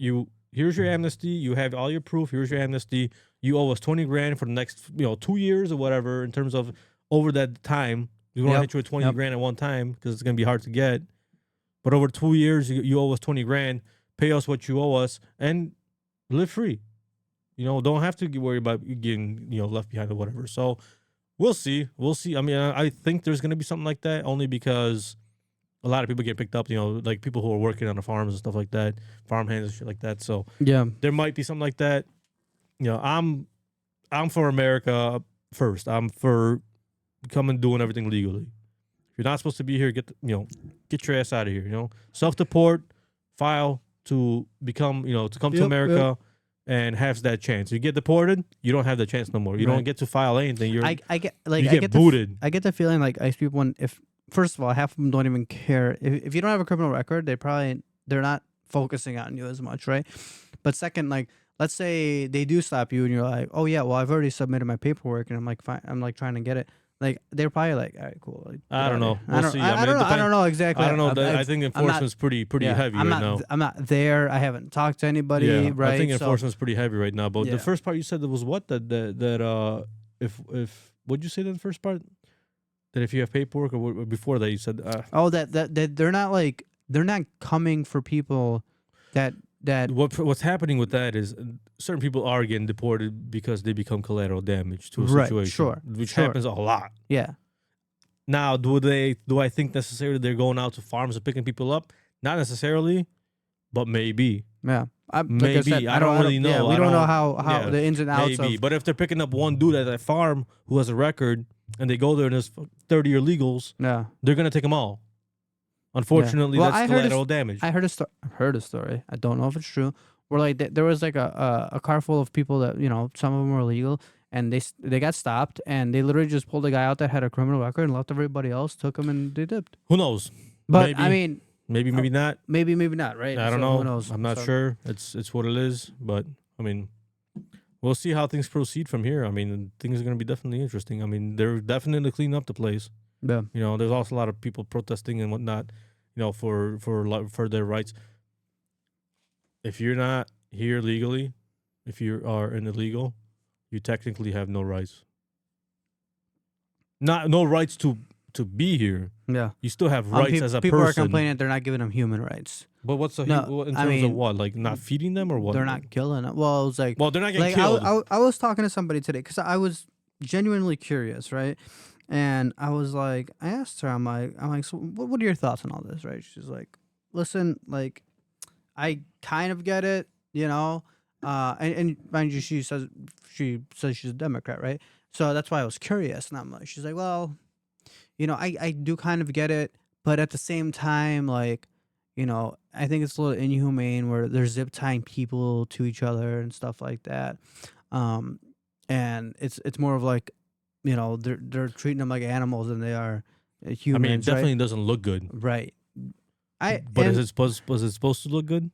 Here's your amnesty. You have all your proof. Here's your amnesty. You owe us $20,000 for the next 2 years or whatever in terms of over that time. We don't hit you with $20,000 at one time because it's going to be hard to get. But over 2 years, you owe us $20,000. Pay us what you owe us and live free. Don't have to worry about getting left behind or whatever. So we'll see. I mean, I think there's going to be something like that only because a lot of people get picked up, like people who are working on the farms and stuff like that, farmhands and shit like that. So yeah, there might be something like that. I'm for America first. I'm for coming doing everything legally. If you're not supposed to be here, get your ass out of here. Self-deport, file to become, to come to America. Yep. And have that chance. You get deported, you don't have the chance no more. You don't get to file anything. You get booted. I get the feeling like ICE people, first of all, half of them don't even care. If you don't have a criminal record, they're not focusing on you as much, right? But second, like let's say they do stop you and you're like, oh yeah, well I've already submitted my paperwork and I'm like fine, I'm like trying to get it. Like they're probably like, all right, cool. Like, I don't know. I don't know exactly. I don't know. I think enforcement's pretty heavy right now. I'm not there. I haven't talked to anybody. Right. I think enforcement's pretty heavy right now. But the first part you said that was what if what'd you say in the first part? That if you have paperwork or before that you said that they're not coming for people that what's happening with that is certain people are getting deported because they become collateral damage to a situation, which happens a lot. Yeah. Now, do I think necessarily they're going out to farms and picking people up? Not necessarily, but maybe. Yeah. Maybe. Like I said, I don't really know. Yeah, we don't know how the ins and outs maybe. But if they're picking up one dude at a farm who has a record and they go there and there's 30-year legals, they're going to take them all. Unfortunately, that's collateral damage. I heard a story. I don't know if it's true. Where like there was like a car full of people that some of them were illegal, and they got stopped, and they literally just pulled a guy out that had a criminal record and left everybody else, took him, and they dipped. Who knows? But maybe, I mean, maybe not. Maybe not. Right? I don't know. Who knows? I'm not sure. It's what it is. But I mean, we'll see how things proceed from here. I mean, things are going to be definitely interesting. I mean, they're definitely cleaning up the place. Yeah. There's also a lot of people protesting and whatnot, for their rights. if you're not here legally, if you are an illegal, you technically have no rights. No rights to be here. Yeah. You still have rights as a people person. People are complaining that they're not giving them human rights. But what's in terms of what? Like not feeding them or what? They're not killing them. Well, it was like... Well, they're not getting killed. I was talking to somebody today because I was genuinely curious, right? And I was like, I asked her, I'm like, so what are your thoughts on all this, right? She's like, listen, like, I kind of get it, you know? And mind you, she says she's a Democrat, right? So that's why I was curious. And I'm like, she's like, well, you know, I do kind of get it, but at the same time, like, you know, I think it's a little inhumane where they're zip tying people to each other and stuff like that. And it's more of like, you know, they're treating them like animals than they are humans. I mean, it definitely right? doesn't look good. Right. Was it supposed to look good?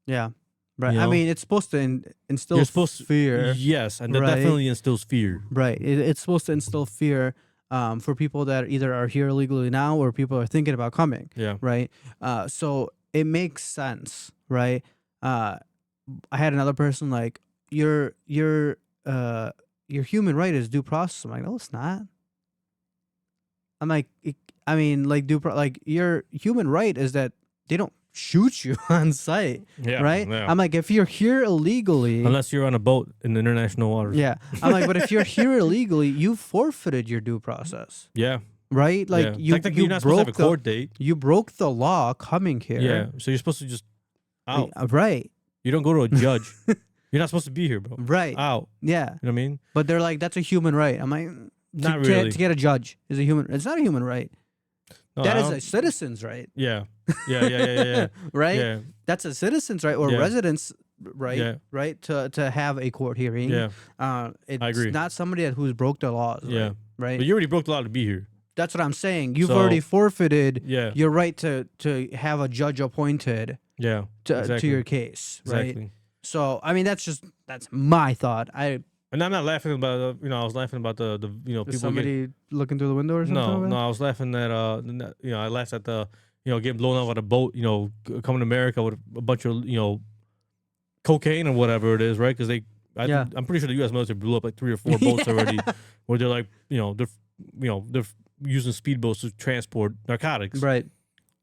Yeah. Right. You know? I mean, it's supposed to instill fear. Yes, and that right? definitely instills fear. Right. It's supposed to instill fear for people that either are here illegally now or people are thinking about coming. Yeah. Right. So it makes sense, right? I had another person like, your human right is due process. I'm like, no, it's not. I'm like, like your human right is that they don't shoot you on sight, right? Yeah. I'm like, if you're here illegally, unless you're on a boat in the international waters. Yeah, I'm like, but if you're here illegally, you forfeited your due process. Yeah. Right? Like you're not supposed to have a court date. You broke the law coming here. Yeah. So you're supposed to just out. Right. You don't go to a judge. You're not supposed to be here, bro. Right. Out. Yeah. You know what I mean? But they're like, that's a human right. I'm like, not really. To get a judge is a human. It's not a human right. No, that is a citizen's right. Yeah. Yeah. Right? Yeah. That's a citizen's right or resident's right. Yeah. Right? To have a court hearing. Yeah. It's I agree. not somebody who's broke the laws. Yeah. Right. But you already broke the law to be here. That's what I'm saying. You've already forfeited your right to have a judge appointed. Yeah. To your case. Right. Exactly. So I mean that's my thought. And I'm not laughing about I was laughing about the people somebody looking through the window or something. No, I was laughing at I laughed at the getting blown up on a boat, coming to America with a bunch of cocaine or whatever it is, right? Because I'm pretty sure the U.S. military blew up like 3 or 4 boats already, where they're like they're using speedboats to transport narcotics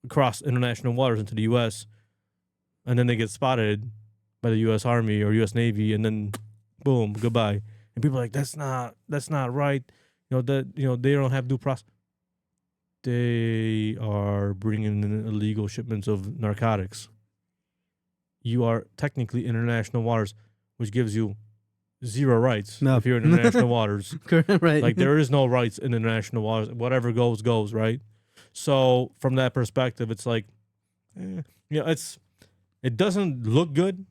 across international waters into the U.S. and then they get spotted by the U.S. Army or U.S. Navy, and then boom, goodbye. And people are like, that's not right. They don't have due process. They are bringing in illegal shipments of narcotics. You are technically international waters, which gives you 0 rights if you're in international waters. Right. Like there is no rights in international waters. Whatever goes, right? So from that perspective, it's like, it doesn't look good.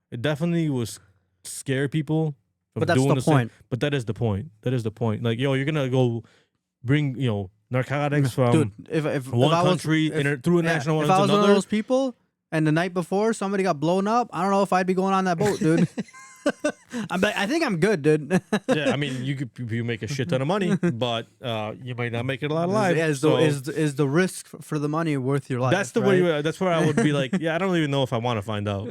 It definitely was scare people. But that's the point. But that is the point. Like, you're gonna go bring narcotics from one country through international waters. If I was one of those people, and the night before somebody got blown up, I don't know if I'd be going on that boat, dude. I think I'm good, dude. Yeah, I mean, you make a shit ton of money, but you might not make it a lot of life. Yeah, is the risk for the money worth your life? That's the way. That's where I would be like, I don't even know if I want to find out.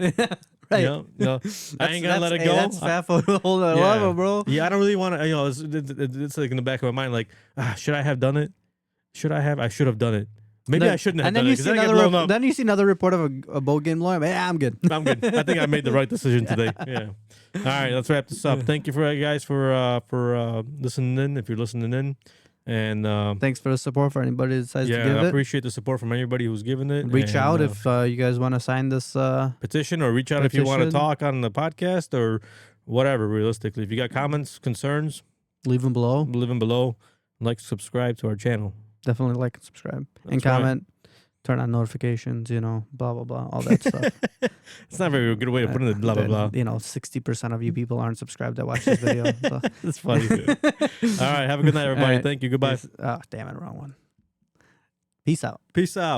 Right. I ain't gonna let it go. That's fat for the whole level, bro. Yeah, I don't really want to. It's like in the back of my mind, like, should I have done it? I should have done it. Maybe I shouldn't have done it. Then you see another report of a boat getting blown up. Yeah, I'm good. I'm good. I think I made the right decision today. Yeah. All right, let's wrap this up. Thank you guys for listening in. If you're listening in, and thanks for the support for anybody that decides to give it. I appreciate the support from everybody who's given it. Reach out if you guys want to sign this petition, or reach out if you want to talk on the podcast or whatever. Realistically, if you got comments, concerns, leave them below. Like, subscribe to our channel. Definitely like and subscribe. And comment. Turn on notifications, blah, blah, blah, all that stuff. It's not a very good way to put it, blah, blah, blah. 60% of you people aren't subscribed that watch this video. So. That's funny. All right, have a good night, everybody. Thank you. Goodbye. Oh, damn it, wrong one. Peace out. Peace out.